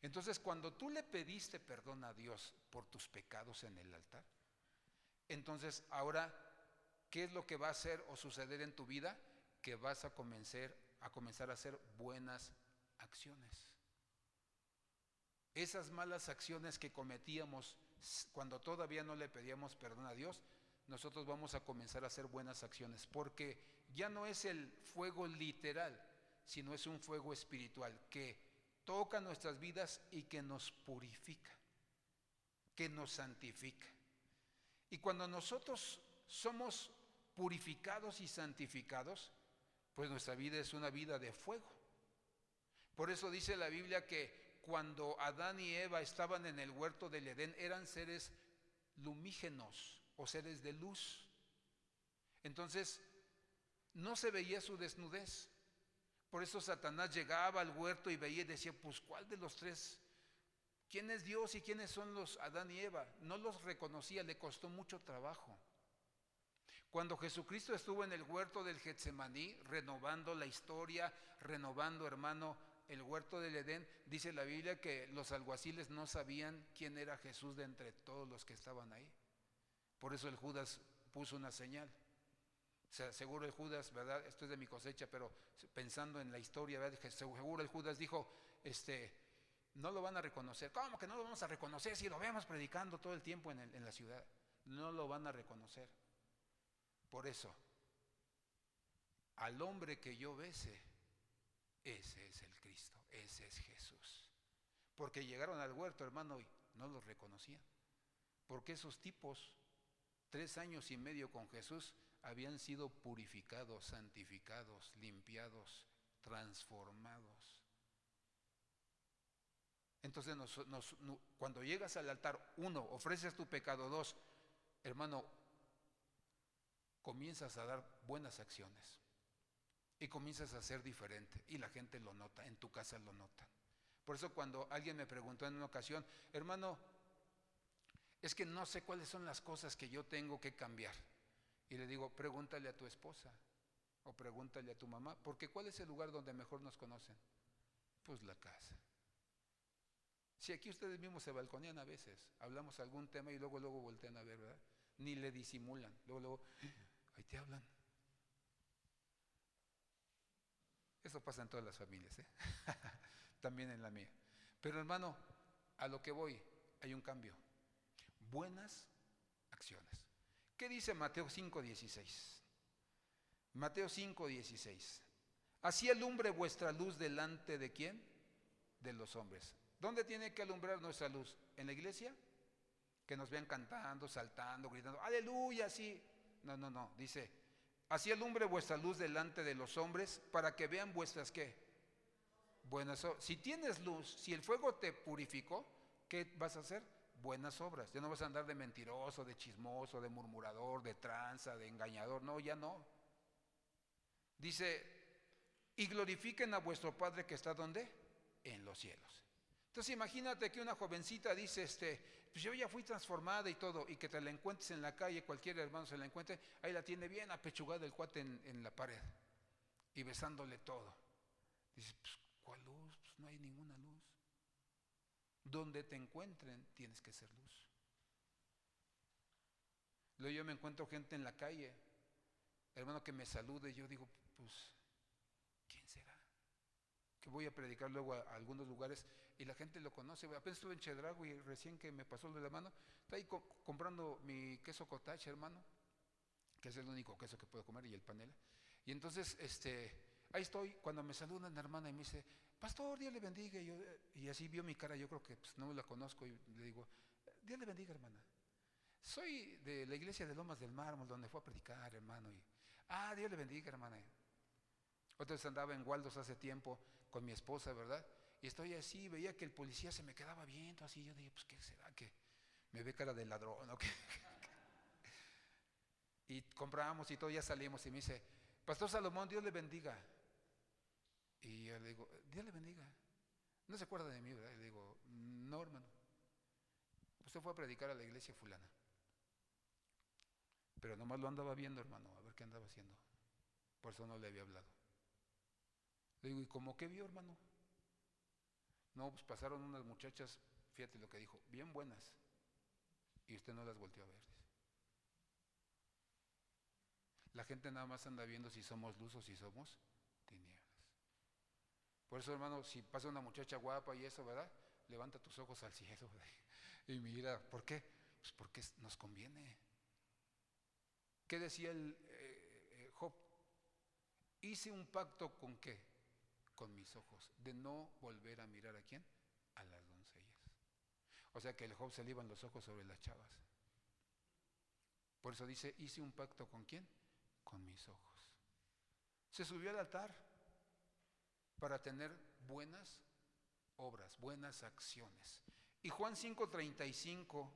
Entonces cuando tú le pediste perdón a Dios por tus pecados en el altar, entonces ahora, ¿qué es lo que va a hacer o suceder en tu vida? Que vas a comenzar a hacer buenas acciones. Esas malas acciones que cometíamos cuando todavía no le pedíamos perdón a Dios, nosotros vamos a comenzar a hacer buenas acciones, porque ya no es el fuego literal, sino es un fuego espiritual que toca nuestras vidas y que nos purifica, que nos santifica. Y cuando nosotros somos purificados y santificados, pues nuestra vida es una vida de fuego. Por eso dice la Biblia que cuando Adán y Eva estaban en el huerto del Edén, eran seres lumígenos o seres de luz. Entonces, no se veía su desnudez. Por eso Satanás llegaba al huerto y veía y decía, pues ¿cuál de los tres? ¿Quién es Dios y quiénes son los Adán y Eva? No los reconocía, le costó mucho trabajo. Cuando Jesucristo estuvo en el huerto del Getsemaní, renovando la historia, renovando, hermano, el huerto del Edén, dice la Biblia que los alguaciles no sabían quién era Jesús de entre todos los que estaban ahí. Por eso el Judas puso una señal. O sea, seguro el Judas, ¿verdad? Esto es de mi cosecha, pero pensando en la historia, ¿verdad? Seguro el Judas dijo, no lo van a reconocer. ¿Cómo que no lo vamos a reconocer si lo vemos predicando todo el tiempo en la ciudad? No lo van a reconocer. Por eso, al hombre que yo bese, ese es el Cristo, ese es Jesús. Porque llegaron al huerto, hermano, y no los reconocían. Porque esos tipos, 3 años y medio con Jesús, habían sido purificados, santificados, limpiados, transformados. Entonces cuando llegas al altar, 1, ofreces tu pecado, 2, hermano, comienzas a dar buenas acciones y comienzas a ser diferente y la gente lo nota, en tu casa lo notan. Por eso cuando alguien me preguntó en una ocasión, hermano, es que no sé cuáles son las cosas que yo tengo que cambiar, y le digo, pregúntale a tu esposa, O pregúntale a tu mamá, porque ¿cuál es el lugar donde mejor nos conocen? Pues la casa. Si aquí ustedes mismos se balconean a veces, hablamos algún tema y luego voltean a ver, ¿verdad? Ni le disimulan, luego, ahí te hablan. Eso pasa en todas las familias, ¿eh? También en la mía. Pero hermano, a lo que voy, hay un cambio. Buenas acciones. ¿Qué dice Mateo 5:16? Mateo 5:16. Así alumbre vuestra luz delante de ¿quién? De los hombres. ¿Dónde tiene que alumbrar nuestra luz? ¿En la iglesia? Que nos vean cantando, saltando, gritando, aleluya, sí. No, dice, así alumbre vuestra luz delante de los hombres para que vean vuestras ¿qué? Buenas obras. Si tienes luz, si el fuego te purificó, ¿qué vas a hacer? Buenas obras. Ya no vas a andar de mentiroso, de chismoso, de murmurador, de tranza, de engañador. No, ya no. Dice, y glorifiquen a vuestro Padre que está ¿dónde? En los cielos. Entonces imagínate que una jovencita dice, pues yo ya fui transformada y todo, y que te la encuentres en la calle, cualquier hermano se la encuentre, ahí la tiene bien apechugada el cuate en la pared, y besándole todo. Dices, pues ¿cuál luz? Pues no hay ninguna luz. Donde te encuentren tienes que ser luz. Luego yo me encuentro gente en la calle, hermano que me salude, y yo digo, pues, ¿quién será? Que voy a predicar luego a algunos lugares y la gente lo conoce. Apenas estuve en Chedraui y recién que me pasó lo de la mano, está ahí comprando mi queso cottage, hermano, que es el único queso que puedo comer, y el panela. Y entonces, ahí estoy, cuando me saluda una hermana y me dice, pastor, Dios le bendiga. Y así vio mi cara, yo creo que pues, no la conozco, y le digo, Dios le bendiga, hermana. Soy de la iglesia de Lomas del Mármol, donde fue a predicar, hermano. Dios le bendiga, hermana. Otra vez andaba en Waldos hace tiempo con mi esposa, ¿verdad? Y estoy así, veía que el policía se me quedaba viendo así. Yo dije, pues, ¿qué será? ¿Que me ve cara de ladrón o qué? Y compramos y todo, ya salimos. Y me dice, pastor Salomón, Dios le bendiga. Y yo le digo, Dios le bendiga. No se acuerda de mí, ¿verdad? Y le digo, no, hermano. Usted fue a predicar a la iglesia fulana. Pero nomás lo andaba viendo, hermano, a ver qué andaba haciendo. Por eso no le había hablado. Le digo, ¿y cómo qué vio, hermano? No, pues pasaron unas muchachas, fíjate lo que dijo, bien buenas, y usted no las volteó a ver. La gente nada más anda viendo si somos luz o si somos tinieblas. Por eso, hermano, si pasa una muchacha guapa y eso, ¿verdad? Levanta tus ojos al cielo, ¿verdad? Y mira, ¿por qué? Pues porque nos conviene. ¿Qué decía el Job? Hice un pacto ¿con qué? Con mis ojos, de no volver a mirar ¿a quién? A las doncellas. O sea que el Job se le iban los ojos sobre las chavas. Por eso dice, hice un pacto ¿con quién? Con mis ojos. Se subió al altar para tener buenas obras, buenas acciones. Y Juan 5:35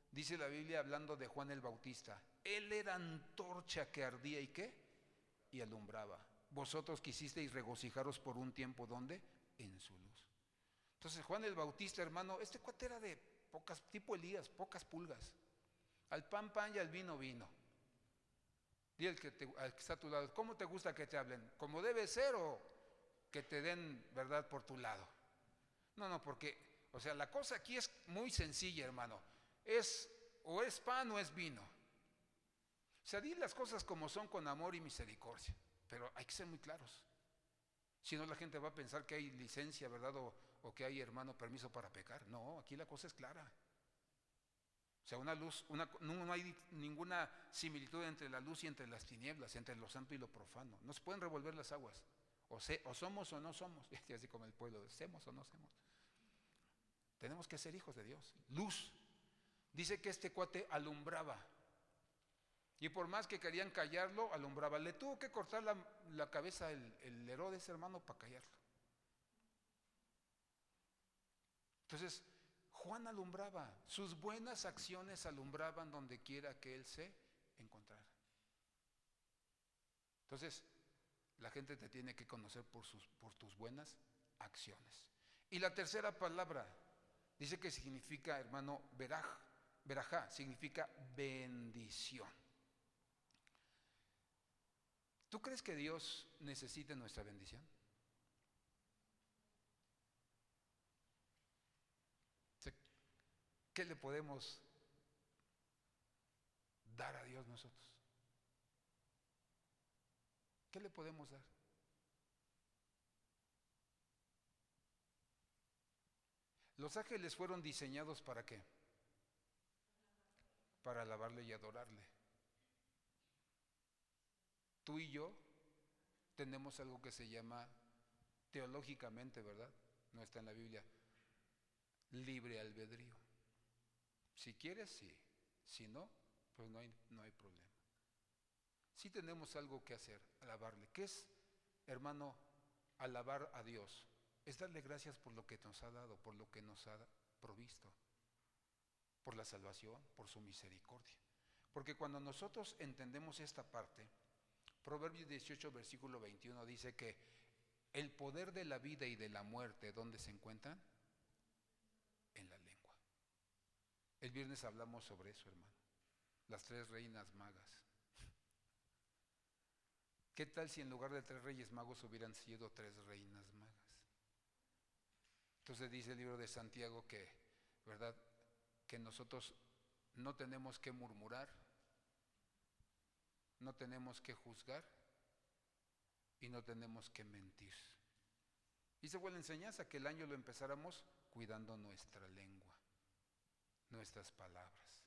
dice la Biblia hablando de Juan el Bautista, él era antorcha que ardía ¿y qué? Y alumbraba. Vosotros quisisteis regocijaros por un tiempo, ¿dónde? En su luz. Entonces Juan el Bautista, hermano, este cuate era de pocas, tipo Elías, pocas pulgas. Al pan, pan y al vino, vino. Dile al que está a tu lado, ¿cómo te gusta que te hablen? ¿Como debe ser o que te den verdad por tu lado? No, porque, o sea, la cosa aquí es muy sencilla, hermano. O es pan o es vino. O sea, di las cosas como son con amor y misericordia, pero hay que ser muy claros. Si no, la gente va a pensar que hay licencia, ¿verdad? O que hay, hermano, permiso para pecar. No, aquí la cosa es clara. O sea, no hay ninguna similitud entre la luz y entre las tinieblas, entre lo santo y lo profano. No se pueden revolver las aguas. O somos o no somos. Así como el pueblo, ¿semos o no semos? Tenemos que ser hijos de Dios. Luz. Dice que este cuate alumbraba. Y por más que querían callarlo, alumbraba. Le tuvo que cortar la cabeza el Herodes, hermano, para callarlo. Entonces, Juan alumbraba. Sus buenas acciones alumbraban donde quiera que él se encontrara. Entonces, la gente te tiene que conocer por tus buenas acciones. Y la tercera palabra, dice que significa, hermano, verajá, significa bendición. ¿Tú crees que Dios necesite nuestra bendición? ¿Qué le podemos dar a Dios nosotros? ¿Qué le podemos dar? Los ángeles fueron diseñados ¿para qué? Para alabarle y adorarle. Tú y yo tenemos algo que se llama teológicamente, ¿verdad? No está en la Biblia, libre albedrío. Si quieres, sí. Si no, pues no hay problema. Sí tenemos algo que hacer, alabarle. ¿Qué es, hermano, alabar a Dios? Es darle gracias por lo que nos ha dado, por lo que nos ha provisto, por la salvación, por su misericordia. Porque cuando nosotros entendemos esta parte, Proverbios 18, versículo 21 dice que el poder de la vida y de la muerte, ¿dónde se encuentran? En la lengua. El viernes hablamos sobre eso, hermano. Las 3 reinas magas. ¿Qué tal si en lugar de 3 reyes magos hubieran sido 3 reinas magas? Entonces dice el libro de Santiago que, ¿verdad?, que nosotros no tenemos que murmurar, no tenemos que juzgar y no tenemos que mentir. Y esa fue la enseñanza, que el año lo empezáramos cuidando nuestra lengua, nuestras palabras.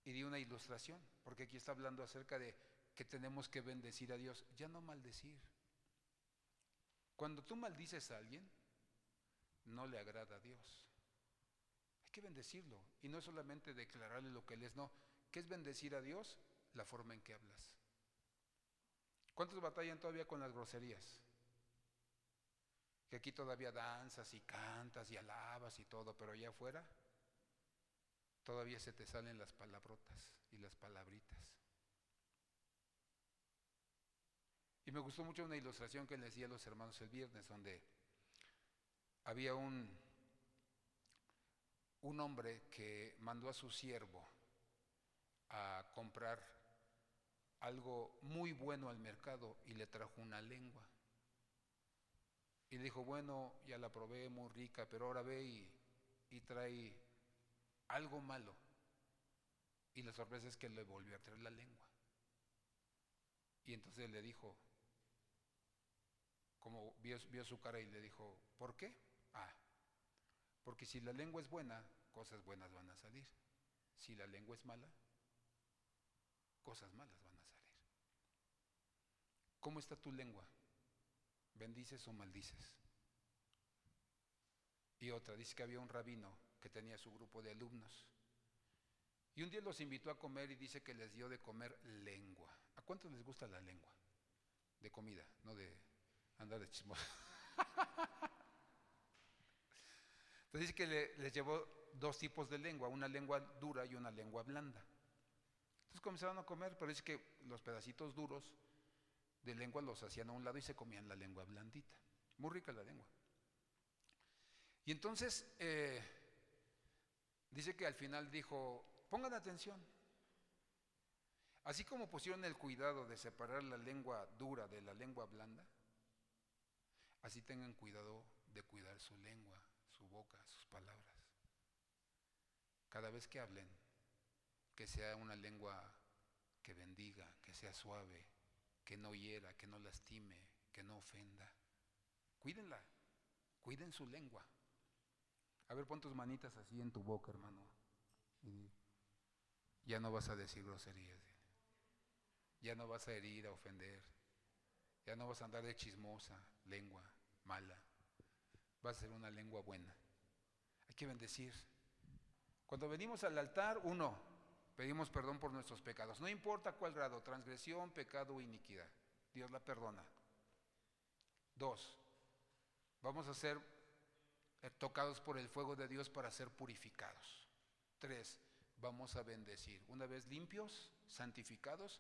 Y di una ilustración, porque aquí está hablando acerca de que tenemos que bendecir a Dios, ya no maldecir. Cuando tú maldices a alguien, no le agrada a Dios. Hay que bendecirlo, y no es solamente declararle lo que él es, no. ¿Qué es bendecir a Dios? La forma en que hablas. ¿Cuántos batallan todavía con las groserías? Que aquí todavía danzas y cantas y alabas y todo, pero allá afuera todavía se te salen las palabrotas y las palabritas. Y me gustó mucho una ilustración que les di a los hermanos el viernes, donde había un hombre que mandó a su siervo a comprar algo muy bueno al mercado y le trajo una lengua. Y le dijo, bueno, ya la probé, muy rica, pero ahora ve y trae algo malo. Y la sorpresa es que le volvió a traer la lengua. Y entonces le dijo, como vio su cara y le dijo, ¿por qué? Porque si la lengua es buena, cosas buenas van a salir. Si la lengua es mala, cosas malas van a salir. ¿Cómo está tu lengua? ¿Bendices o maldices? Y otra, dice que había un rabino que tenía su grupo de alumnos. Y un día los invitó a comer y dice que les dio de comer lengua. ¿A cuántos les gusta la lengua? De comida, no de andar de chismoso. Entonces dice que les llevó 2 tipos de lengua, una lengua dura y una lengua blanda. Entonces comenzaron a comer, pero dice que los pedacitos duros de lengua los hacían a un lado y se comían la lengua blandita. Muy rica la lengua. Y entonces dice que al final dijo, pongan atención. Así como pusieron el cuidado de separar la lengua dura de la lengua blanda, así tengan cuidado de cuidar su lengua, su boca, sus palabras. Cada vez que hablen, que sea una lengua que bendiga, que sea suave, que no hiera, que no lastime, que no ofenda. Cuídenla, cuiden su lengua. A ver, pon tus manitas así en tu boca, hermano. Y ya no vas a decir groserías. Ya no vas a herir, a ofender. Ya no vas a andar de chismosa, lengua mala. Va a ser una lengua buena. Hay que bendecir. Cuando venimos al altar, 1, pedimos perdón por nuestros pecados. No importa cuál grado, transgresión, pecado o iniquidad. Dios la perdona. 2, vamos a ser tocados por el fuego de Dios para ser purificados. 3, vamos a bendecir. Una vez limpios, santificados,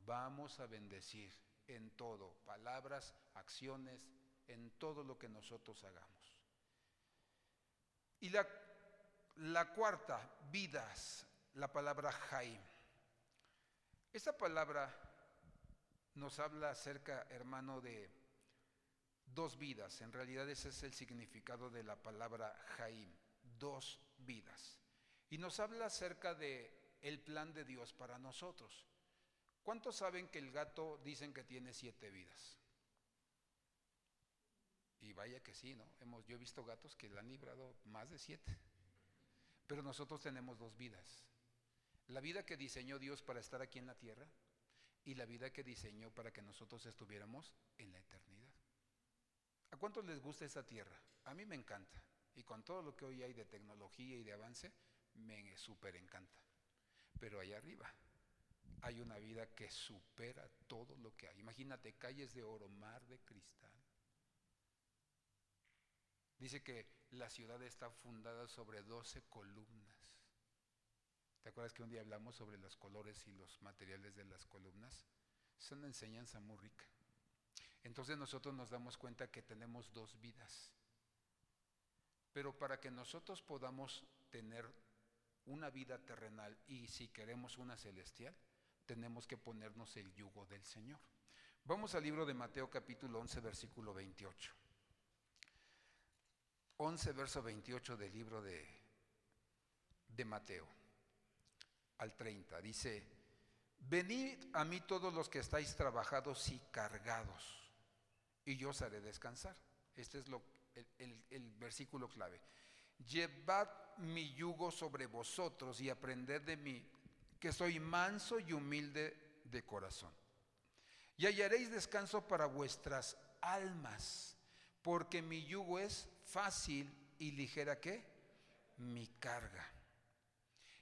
vamos a bendecir en todo, palabras, acciones, en todo lo que nosotros hagamos. Y la cuarta, vidas, la palabra Jaim. Esta palabra nos habla acerca, hermano, de dos vidas. En realidad ese es el significado de la palabra Jaim, dos vidas. Y nos habla acerca de el plan de Dios para nosotros. ¿Cuántos saben que el gato dicen que tiene 7 vidas? Y vaya que sí, ¿no? Yo he visto gatos que le han librado más de 7. Pero nosotros tenemos dos vidas. La vida que diseñó Dios para estar aquí en la tierra y la vida que diseñó para que nosotros estuviéramos en la eternidad. ¿A cuántos les gusta esa tierra? A mí me encanta. Y con todo lo que hoy hay de tecnología y de avance, me súper encanta. Pero allá arriba hay una vida que supera todo lo que hay. Imagínate, calles de oro, mar de cristal. Dice que la ciudad está fundada sobre 12 columnas. ¿Te acuerdas que un día hablamos sobre los colores y los materiales de las columnas? Es una enseñanza muy rica. Entonces nosotros nos damos cuenta que tenemos dos vidas. Pero para que nosotros podamos tener una vida terrenal y si queremos una celestial, tenemos que ponernos el yugo del Señor. Vamos al libro de Mateo capítulo 11, versículo 28. 11, verso 28 del libro de Mateo al 30. Dice, venid a mí todos los que estáis trabajados y cargados, y yo os haré descansar. Este es el versículo clave. Llevad mi yugo sobre vosotros y aprended de mí, que soy manso y humilde de corazón. Y hallaréis descanso para vuestras almas, porque mi yugo es fácil y ligera, ¿qué? Mi carga.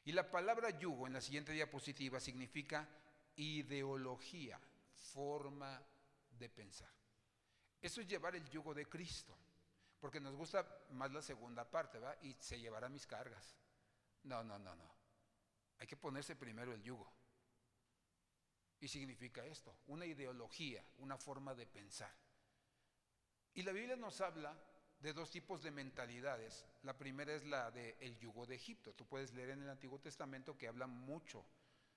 Y la palabra yugo en la siguiente diapositiva significa ideología, forma de pensar. Eso es llevar el yugo de Cristo, porque nos gusta más la segunda parte, ¿va? Y se llevará mis cargas. No. Hay que ponerse primero el yugo. Y significa esto, una ideología, una forma de pensar. Y la Biblia nos habla de dos tipos de mentalidades. La primera es la del yugo de Egipto. Tú puedes leer en el Antiguo Testamento que habla mucho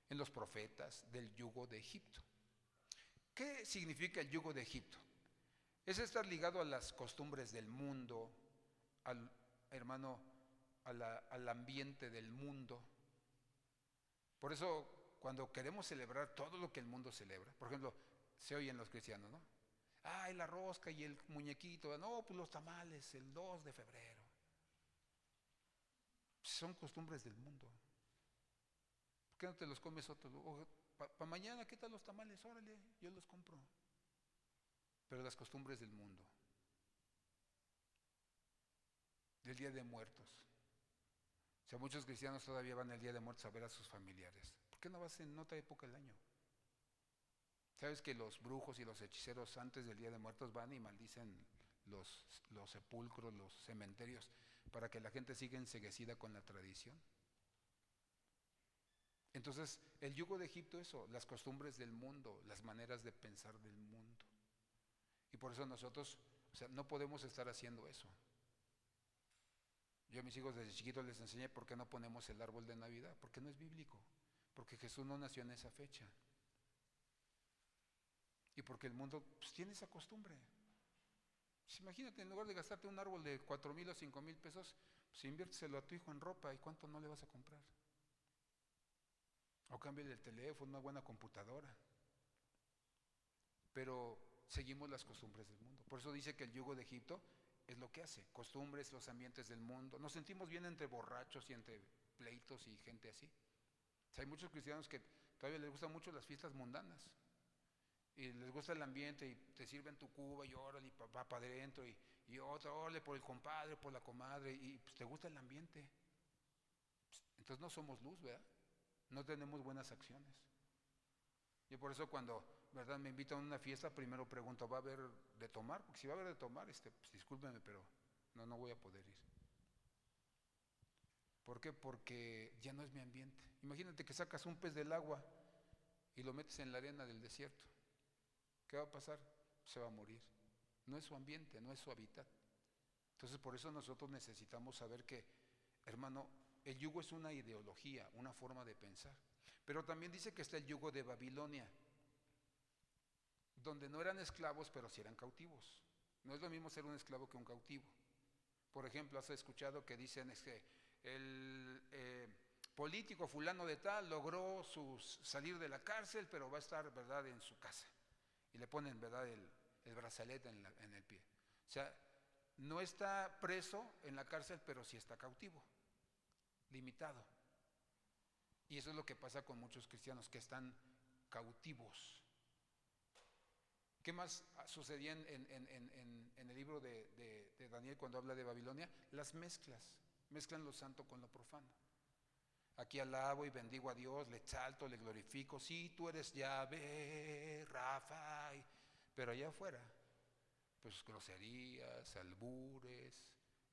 en los profetas del yugo de Egipto. ¿Qué significa el yugo de Egipto? Es estar ligado a las costumbres del mundo, al ambiente del mundo. Por eso, cuando queremos celebrar todo lo que el mundo celebra, por ejemplo, se oyen los cristianos, ¿no? Ay, la rosca y el muñequito, no, pues los tamales, el 2 de febrero. Son costumbres del mundo. ¿Por qué no te los comes otro? Para mañana, ¿qué tal los tamales? Órale, yo los compro. Pero las costumbres del mundo, del Día de Muertos. O sea, muchos cristianos todavía van el Día de Muertos a ver a sus familiares. ¿Por qué no vas en otra época del año? ¿Sabes que los brujos y los hechiceros antes del Día de Muertos van y maldicen los sepulcros, los cementerios, para que la gente siga enceguecida con la tradición? Entonces, el yugo de Egipto, eso, las costumbres del mundo, las maneras de pensar del mundo. Y por eso nosotros, no podemos estar haciendo eso. Yo a mis hijos desde chiquitos les enseñé por qué no ponemos el árbol de Navidad, porque no es bíblico, porque Jesús no nació en esa fecha. Y porque el mundo pues, tiene esa costumbre. Pues imagínate, en lugar de gastarte un árbol de 4,000 o 5,000 pesos, pues inviérteselo a tu hijo en ropa y cuánto no le vas a comprar. O cámbiale el teléfono, una buena computadora. Pero seguimos las costumbres del mundo. Por eso dice que el yugo de Egipto es lo que hace, costumbres, los ambientes del mundo. Nos sentimos bien entre borrachos y entre pleitos y gente así. O sea, hay muchos cristianos que todavía les gustan mucho las fiestas mundanas. Y les gusta el ambiente y te sirven tu cuba y órale, y va para adentro y otra, órale por el compadre, por la comadre y pues te gusta el ambiente. Entonces no somos luz, ¿verdad? No tenemos buenas acciones. Yo por eso cuando, ¿verdad? Me invitan a una fiesta, primero pregunto, ¿va a haber de tomar? Porque si va a haber de tomar, pues discúlpenme, pero no voy a poder ir. ¿Por qué? Porque ya no es mi ambiente. Imagínate que sacas un pez del agua y lo metes en la arena del desierto. ¿Qué va a pasar? Se va a morir. No es su ambiente, no es su hábitat. Entonces por eso nosotros necesitamos saber que, hermano, el yugo es una ideología, una forma de pensar. Pero también dice que está el yugo de Babilonia. donde no eran esclavos, pero sí eran cautivos. No es lo mismo ser un esclavo que un cautivo. Por ejemplo, has escuchado que dicen el político fulano de tal logró salir de la cárcel, pero va a estar, ¿verdad?, en su casa. Y le ponen, ¿verdad?, el brazalete en el pie. O sea, no está preso en la cárcel, pero sí está cautivo, limitado. Y eso es lo que pasa con muchos cristianos que están cautivos. ¿Qué más sucedía en el libro de Daniel cuando habla de Babilonia? Las mezclan lo santo con lo profano. Aquí alabo y bendigo a Dios, le exalto, le glorifico. Sí, tú eres Yahvé, Rafa, pero allá afuera, pues groserías, albures,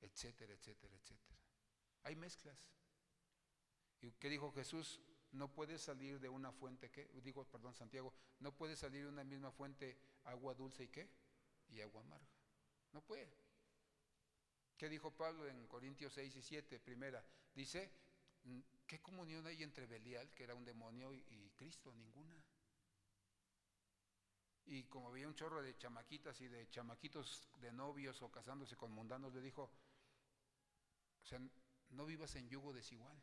etcétera, etcétera, etcétera. Hay mezclas. ¿Y qué dijo Jesús? No puede salir de una fuente, Santiago, no puede salir de una misma fuente agua dulce y agua amarga. No puede. ¿Qué dijo Pablo en Corintios 6 y 7? Primera, dice, ¿qué comunión hay entre Belial, que era un demonio, y Cristo? Ninguna. Y como había un chorro de chamaquitas y de chamaquitos de novios o casándose con mundanos, le dijo, o sea, no vivas en yugo desigual.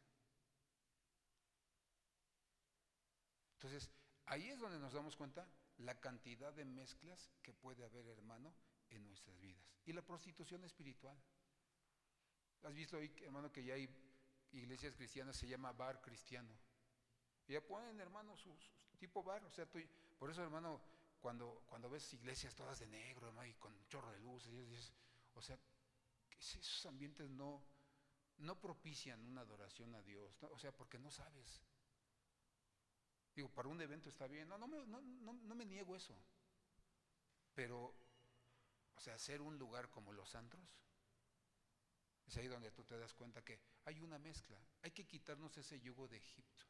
Entonces, ahí es donde nos damos cuenta la cantidad de mezclas que puede haber, hermano, en nuestras vidas. Y la prostitución espiritual. ¿Has visto hoy, hermano, que ya hay iglesias cristianas, se llama bar cristiano? Y ya ponen, hermano, su tipo bar. O sea, por eso, hermano, cuando ves iglesias todas de negro, hermano, y con un chorro de luces, y dices, o sea, esos ambientes no propician una adoración a Dios, ¿no? O sea, porque no sabes. Digo, para un evento está bien, no me niego eso. Pero, o sea, hacer un lugar como los antros, es ahí donde tú te das cuenta que hay una mezcla. Hay que quitarnos ese yugo de Egipto.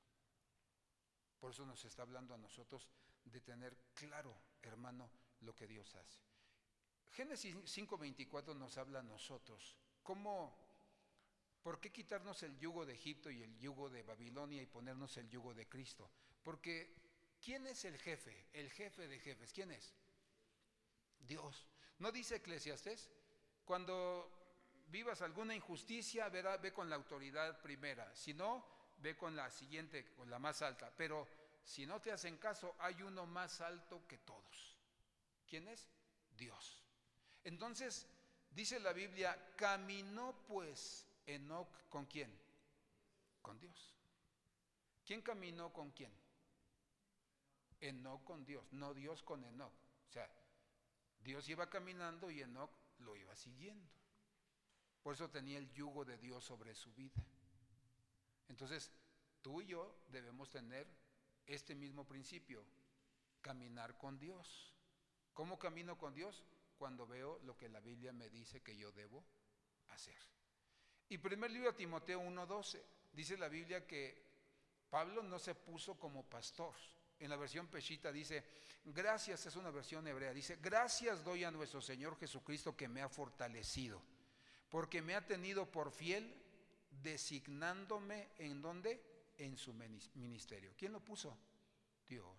Por eso nos está hablando a nosotros de tener claro, hermano, lo que Dios hace. Génesis 5:24 nos habla a nosotros. ¿Por qué quitarnos el yugo de Egipto y el yugo de Babilonia y ponernos el yugo de Cristo? Porque, ¿quién es el jefe? El jefe de jefes, ¿quién es? Dios. ¿No dice Eclesiastés? Cuando vivas alguna injusticia, ve con la autoridad primera. Si no, ve con la siguiente, con la más alta. Pero si no te hacen caso, hay uno más alto que todos. ¿Quién es? Dios. Entonces, dice la Biblia, caminó pues Enoc, ¿con quién? Con Dios. ¿Quién caminó con quién? Enoc con Dios, no Dios con Enoc. O sea, Dios iba caminando y Enoc lo iba siguiendo. Por eso tenía el yugo de Dios sobre su vida. Entonces, tú y yo debemos tener este mismo principio, caminar con Dios. ¿Cómo camino con Dios? Cuando veo lo que la Biblia me dice que yo debo hacer. Y primer libro de Timoteo 1:12, dice la Biblia que Pablo no se puso como pastor. En la versión Peshita dice, gracias, es una versión hebrea, dice, gracias doy a nuestro Señor Jesucristo que me ha fortalecido, porque me ha tenido por fiel, designándome ¿en dónde? En su ministerio. ¿Quién lo puso? Dios.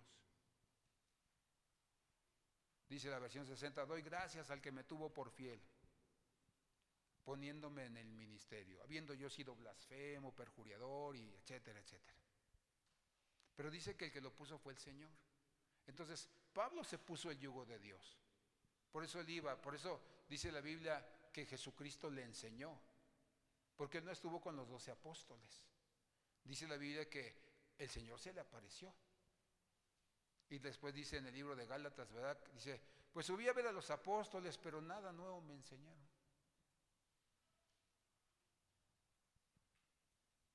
Dice la versión 60, doy gracias al que me tuvo por fiel, poniéndome en el ministerio, habiendo yo sido blasfemo, perjuriador y etcétera, etcétera. Pero dice que el que lo puso fue el Señor. Entonces, Pablo se puso el yugo de Dios. Por eso él iba, por eso dice la Biblia que Jesucristo le enseñó, porque él no estuvo con los 12 apóstoles. Dice la Biblia que el Señor se le apareció. Y después dice en el libro de Gálatas, ¿verdad? Dice, pues subí a ver a los apóstoles, pero nada nuevo me enseñaron.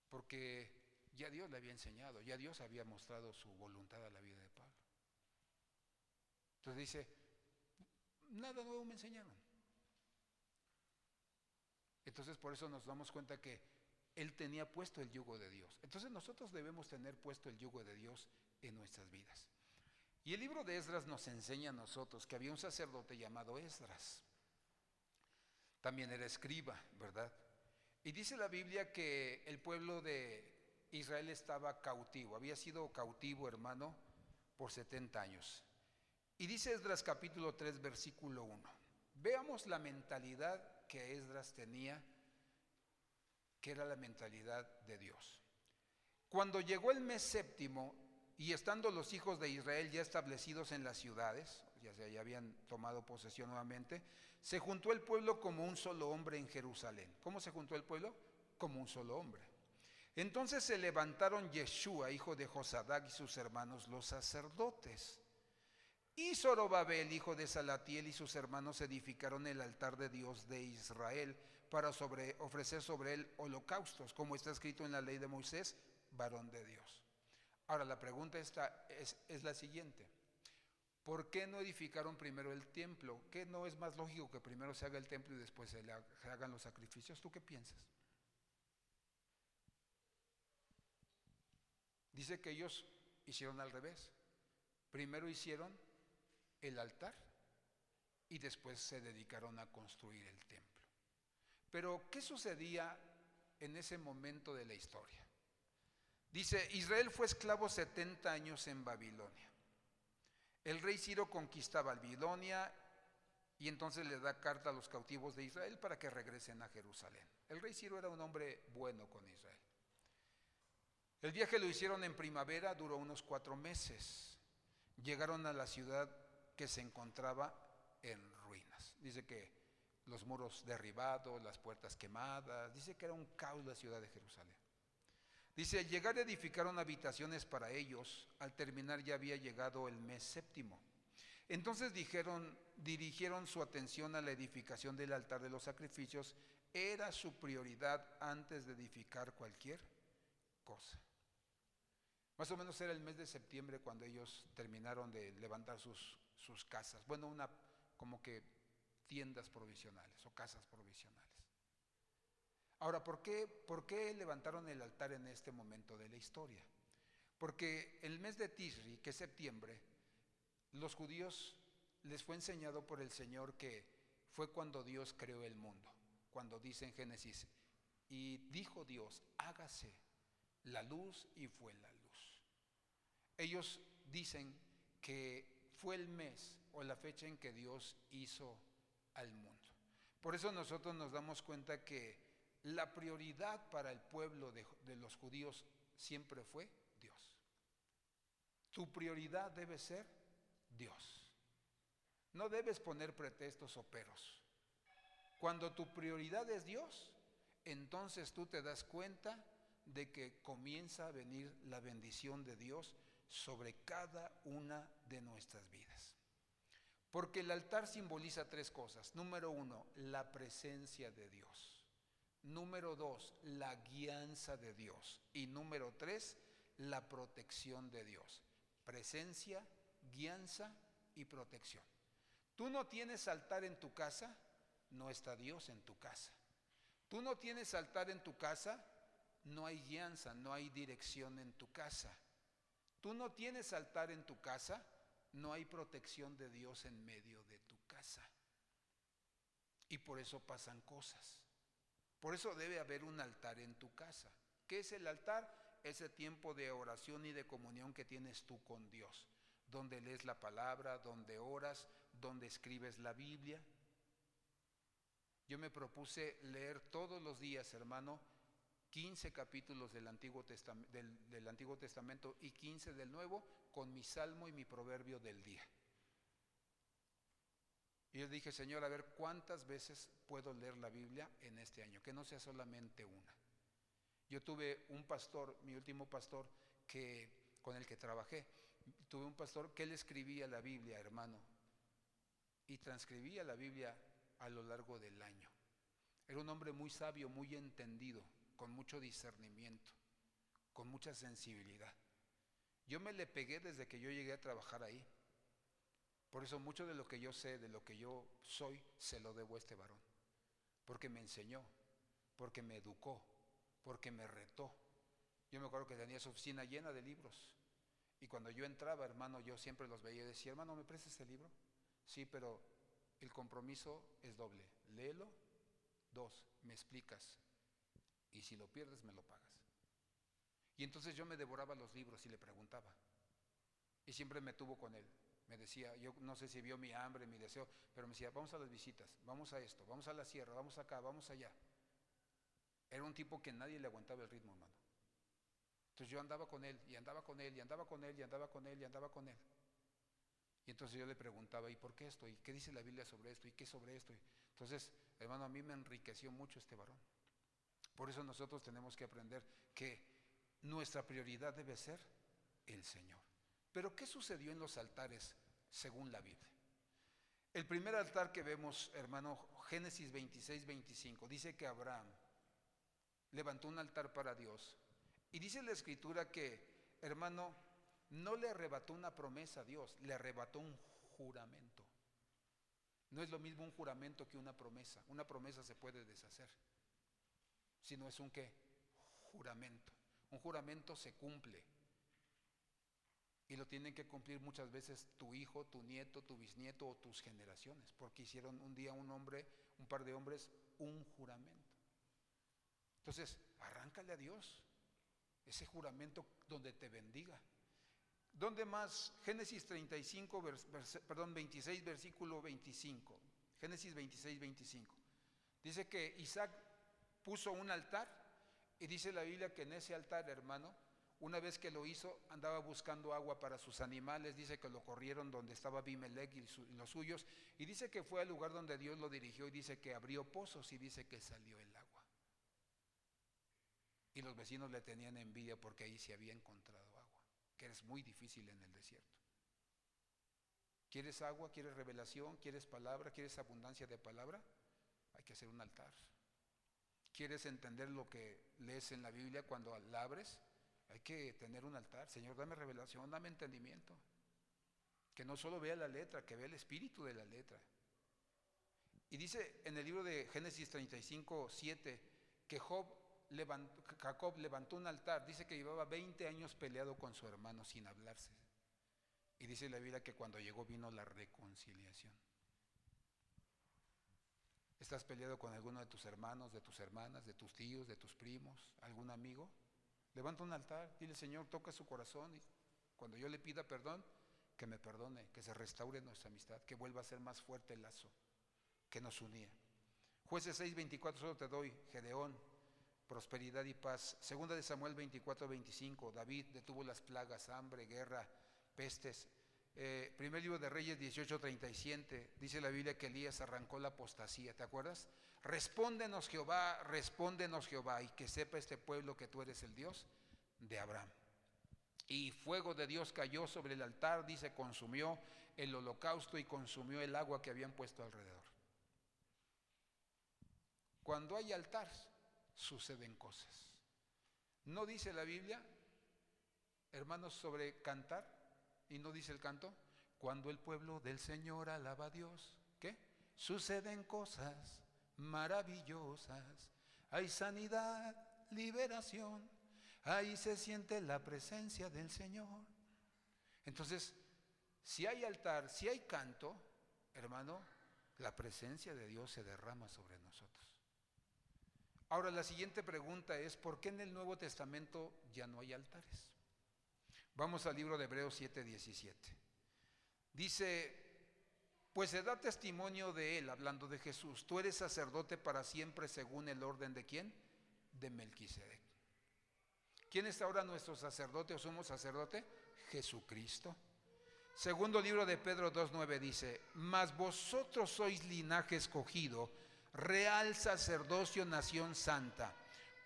Porque ya Dios le había enseñado, ya Dios había mostrado su voluntad a la vida de Pablo. Entonces dice, nada nuevo me enseñaron. Entonces por eso nos damos cuenta que él tenía puesto el yugo de Dios. Entonces nosotros debemos tener puesto el yugo de Dios en nuestras vidas. Y el libro de Esdras nos enseña a nosotros que había un sacerdote llamado Esdras. También era escriba, ¿verdad? Y dice la Biblia que el pueblo de Israel estaba cautivo, había sido cautivo, hermano, por 70 años. Y dice Esdras capítulo 3, versículo 1. Veamos la mentalidad que Esdras tenía, que era la mentalidad de Dios. Cuando llegó el mes séptimo, y estando los hijos de Israel ya establecidos en las ciudades, ya habían tomado posesión nuevamente, se juntó el pueblo como un solo hombre en Jerusalén. ¿Cómo se juntó el pueblo? Como un solo hombre. Entonces se levantaron Yeshua, hijo de Josadac, y sus hermanos los sacerdotes. Y Zorobabel, hijo de Salatiel, y sus hermanos edificaron el altar de Dios de Israel para ofrecer sobre él holocaustos, como está escrito en la ley de Moisés, varón de Dios. Ahora la pregunta es la siguiente. ¿Por qué no edificaron primero el templo? ¿Qué no es más lógico que primero se haga el templo y después se hagan los sacrificios? ¿Tú qué piensas? Dice que ellos hicieron al revés. Primero hicieron el altar y después se dedicaron a construir el templo. Pero ¿qué sucedía en ese momento de la historia? Dice, Israel fue esclavo 70 años en Babilonia. El rey Ciro conquista Babilonia y entonces le da carta a los cautivos de Israel para que regresen a Jerusalén. El rey Ciro era un hombre bueno con Israel. El viaje lo hicieron en primavera, duró unos 4 meses. Llegaron a la ciudad que se encontraba en ruinas. Dice que los muros derribados, las puertas quemadas, dice que era un caos la ciudad de Jerusalén. Dice, al llegar edificaron habitaciones para ellos, al terminar ya había llegado el mes séptimo. Entonces dirigieron su atención a la edificación del altar de los sacrificios, era su prioridad antes de edificar cualquier cosa. Más o menos era el mes de septiembre cuando ellos terminaron de levantar sus casas. Bueno, como que tiendas provisionales o casas provisionales. Ahora, ¿por qué levantaron el altar en este momento de la historia? Porque el mes de Tishri, que es septiembre, los judíos les fue enseñado por el Señor que fue cuando Dios creó el mundo. Cuando dice en Génesis, y dijo Dios, hágase la luz, y fue la luz. Ellos dicen que fue el mes o la fecha en que Dios hizo al mundo. Por eso nosotros nos damos cuenta que la prioridad para el pueblo de los judíos siempre fue Dios. Tu prioridad debe ser Dios. No debes poner pretextos o peros. Cuando tu prioridad es Dios, entonces tú te das cuenta de que comienza a venir la bendición de Dios sobre cada una de nuestras vidas. Porque el altar simboliza 3 cosas. Número 1, la presencia de Dios. Número 2, la guianza de Dios. Y número 3, la protección de Dios. Presencia, guianza y protección. Tú no tienes altar en tu casa, no está Dios en tu casa. Tú no tienes altar en tu casa, no hay guianza, no hay dirección en tu casa. Tú no tienes altar en tu casa, no hay protección de Dios en medio de tu casa. Y por eso pasan cosas. Por eso debe haber un altar en tu casa. ¿Qué es el altar? Ese tiempo de oración y de comunión que tienes tú con Dios, donde lees la palabra, donde oras, donde escribes la Biblia. Yo me propuse leer todos los días, hermano, 15 capítulos del Antiguo Testamento y 15 del Nuevo, con mi salmo y mi proverbio del día. Y yo dije, Señor, a ver cuántas veces puedo leer la Biblia en este año, que no sea solamente una. Yo tuve un pastor, mi último pastor, con el que trabajé, tuve un pastor que él escribía la Biblia, hermano, y transcribía la Biblia a lo largo del año. Era un hombre muy sabio, muy entendido, con mucho discernimiento, con mucha sensibilidad. Yo me le pegué desde que yo llegué a trabajar ahí. Por eso mucho de lo que yo sé, de lo que yo soy, se lo debo a este varón. Porque me enseñó, porque me educó, porque me retó. Yo me acuerdo que tenía su oficina llena de libros. Y cuando yo entraba, hermano, yo siempre los veía y decía, hermano, ¿me prestas este libro? Sí, pero el compromiso es doble. Léelo. 2, me explicas. Y si lo pierdes, me lo pagas. Y entonces yo me devoraba los libros y le preguntaba. Y siempre me tuvo con él. Me decía, yo no sé si vio mi hambre, mi deseo, pero me decía, vamos a las visitas, vamos a esto, vamos a la sierra, vamos acá, vamos allá. Era un tipo que nadie le aguantaba el ritmo, hermano. Entonces yo andaba con él, y andaba con él, y andaba con él, y andaba con él, y andaba con él. Y entonces yo le preguntaba, ¿y por qué esto? ¿Y qué dice la Biblia sobre esto? ¿Y qué sobre esto? Entonces, hermano, a mí me enriqueció mucho este varón. Por eso nosotros tenemos que aprender que nuestra prioridad debe ser el Señor. Pero ¿qué sucedió en los altares según la Biblia? El primer altar que vemos, hermano, Génesis 26-25, dice que Abraham levantó un altar para Dios. Y dice la Escritura que, hermano, no le arrebató una promesa a Dios, le arrebató un juramento. No es lo mismo un juramento que una promesa. Una promesa se puede deshacer, sino es un ¿qué? Juramento. Un juramento se cumple. Y lo tienen que cumplir muchas veces tu hijo, tu nieto, tu bisnieto o tus generaciones, porque hicieron un día un par de hombres, un juramento. Entonces, arráncale a Dios ese juramento donde te bendiga. ¿Dónde más? Génesis 26, versículo 25. Génesis 26, 25. Dice que Isaac puso un altar y dice la Biblia que en ese altar, hermano, una vez que lo hizo, andaba buscando agua para sus animales. Dice que lo corrieron donde estaba Abimelech y los suyos. Y dice que fue al lugar donde Dios lo dirigió y dice que abrió pozos y dice que salió el agua. Y los vecinos le tenían envidia porque ahí se había encontrado agua, que es muy difícil en el desierto. ¿Quieres agua? ¿Quieres revelación? ¿Quieres palabra? ¿Quieres abundancia de palabra? Hay que hacer un altar. ¿Quieres entender lo que lees en la Biblia cuando la abres? Hay que tener un altar. Señor, dame revelación, dame entendimiento. Que no solo vea la letra, que vea el espíritu de la letra. Y dice en el libro de Génesis 35:7 que Jacob levantó un altar. Dice que llevaba 20 años peleado con su hermano sin hablarse. Y dice la Biblia que cuando llegó vino la reconciliación. ¿Estás peleado con alguno de tus hermanos, de tus hermanas, de tus tíos, de tus primos, algún amigo? Levanta un altar, dile: Señor, toca su corazón y cuando yo le pida perdón, que me perdone, que se restaure nuestra amistad, que vuelva a ser más fuerte el lazo que nos unía. Jueces 6:24 solo te doy. Gedeón, prosperidad y paz. Segunda de Samuel 24:25, David detuvo las plagas, hambre, guerra, pestes. Primer libro de Reyes 18:37, dice la Biblia que Elías arrancó la apostasía, ¿te acuerdas? Respóndenos Jehová, y que sepa este pueblo que tú eres el Dios de Abraham. Y fuego de Dios cayó sobre el altar, dice, consumió el holocausto y consumió el agua que habían puesto alrededor. Cuando hay altar, suceden cosas. ¿No dice la Biblia, hermanos, sobre cantar? ¿Y no dice el canto? Cuando el pueblo del Señor alaba a Dios, ¿qué? Suceden cosas maravillosas. Hay sanidad, liberación. Ahí se siente la presencia del Señor. Entonces, si hay altar, si hay canto, hermano, la presencia de Dios se derrama sobre nosotros. Ahora, la siguiente pregunta es: ¿por qué en el Nuevo Testamento ya no hay altares? Vamos al libro de Hebreos 7:17. Dice: pues se da testimonio de él, hablando de Jesús, tú eres sacerdote para siempre según el orden de ¿quién? De Melquisedec. ¿Quién es ahora nuestro sacerdote o sumo sacerdote? Jesucristo. Segundo libro de Pedro 2:9 dice: mas vosotros sois linaje escogido, real sacerdocio, nación santa,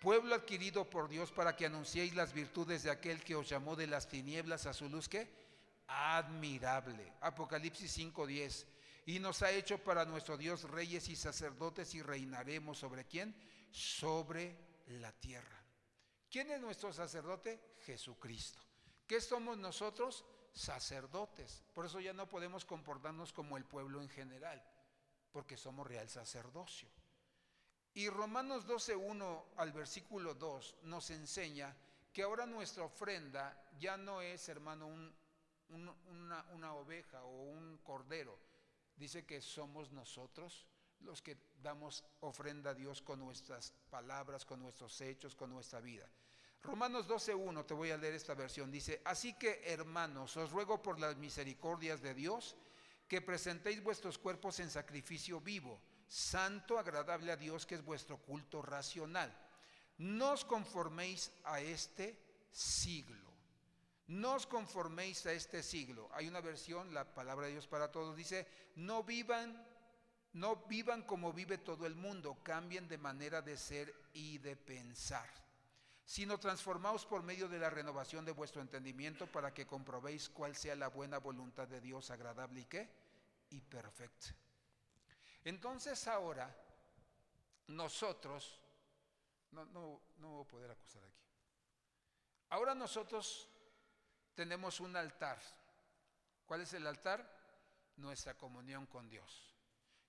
pueblo adquirido por Dios, para que anunciéis las virtudes de aquel que os llamó de las tinieblas a su luz, ¿qué? Admirable. Apocalipsis 5:10. Y nos ha hecho para nuestro Dios reyes y sacerdotes, y reinaremos ¿sobre quién? Sobre la tierra. ¿Quién es nuestro sacerdote? Jesucristo. ¿Qué somos nosotros? Sacerdotes. Por eso ya no podemos comportarnos como el pueblo en general, porque somos real sacerdocio. Y Romanos 12:1 al versículo 2 nos enseña que ahora nuestra ofrenda ya no es, hermano, una oveja o un cordero. Dice que somos nosotros los que damos ofrenda a Dios con nuestras palabras, con nuestros hechos, con nuestra vida. Romanos 12:1, te voy a leer esta versión. Dice: así que, hermanos, os ruego por las misericordias de Dios que presentéis vuestros cuerpos en sacrificio vivo, santo, agradable a Dios, que es vuestro culto racional. No os conforméis a este siglo. No os conforméis a este siglo. Hay una versión, la palabra de Dios para todos, dice: no vivan como vive todo el mundo, cambien de manera de ser y de pensar, sino transformaos por medio de la renovación de vuestro entendimiento, para que comprobéis cuál sea la buena voluntad de Dios, agradable y ¿qué? Y perfecta. Entonces ahora nosotros, no voy a poder acusar aquí. Ahora nosotros tenemos un altar. ¿Cuál es el altar? Nuestra comunión con Dios.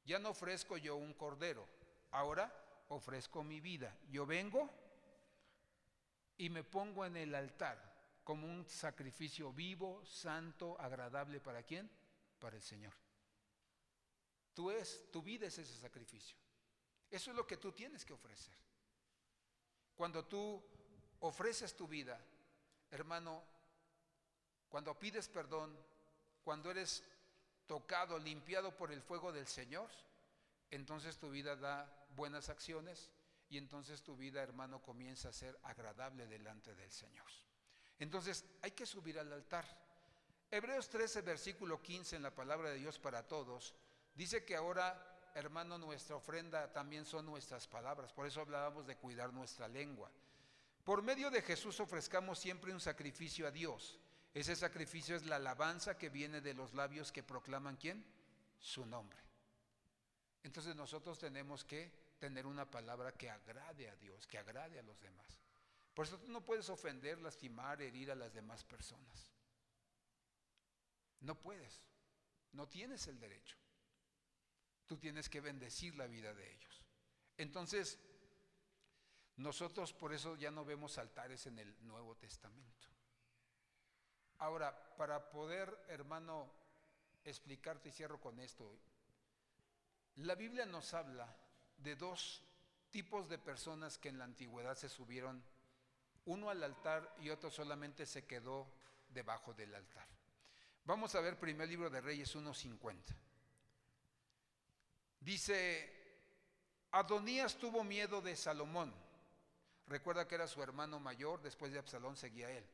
Ya no ofrezco yo un cordero, ahora ofrezco mi vida. Yo vengo y me pongo en el altar como un sacrificio vivo, santo, agradable. ¿Para quién? Para el Señor. Tu vida es ese sacrificio. Eso es lo que tú tienes que ofrecer. Cuando tú ofreces tu vida, hermano, cuando pides perdón, cuando eres tocado, limpiado por el fuego del Señor, entonces tu vida da buenas acciones y entonces tu vida, hermano, comienza a ser agradable delante del Señor. Entonces hay que subir al altar. Hebreos 13, versículo 15, en la palabra de Dios para todos, dice que ahora, hermano, nuestra ofrenda también son nuestras palabras. Por eso hablábamos de cuidar nuestra lengua. Por medio de Jesús ofrezcamos siempre un sacrificio a Dios. Ese sacrificio es la alabanza que viene de los labios que proclaman ¿quién? Su nombre. Entonces nosotros tenemos que tener una palabra que agrade a Dios, que agrade a los demás. Por eso tú no puedes ofender, lastimar, herir a las demás personas. No puedes, no tienes el derecho. Tú tienes que bendecir la vida de ellos. Entonces, nosotros por eso ya no vemos altares en el Nuevo Testamento. Ahora, para poder, hermano, explicarte, y cierro con esto, la Biblia nos habla de dos tipos de personas que en la antigüedad se subieron, uno al altar y otro solamente se quedó debajo del altar. Vamos a ver primer libro de Reyes 1:50. Dice: Adonías tuvo miedo de Salomón. Recuerda que era su hermano mayor, después de Absalón seguía él.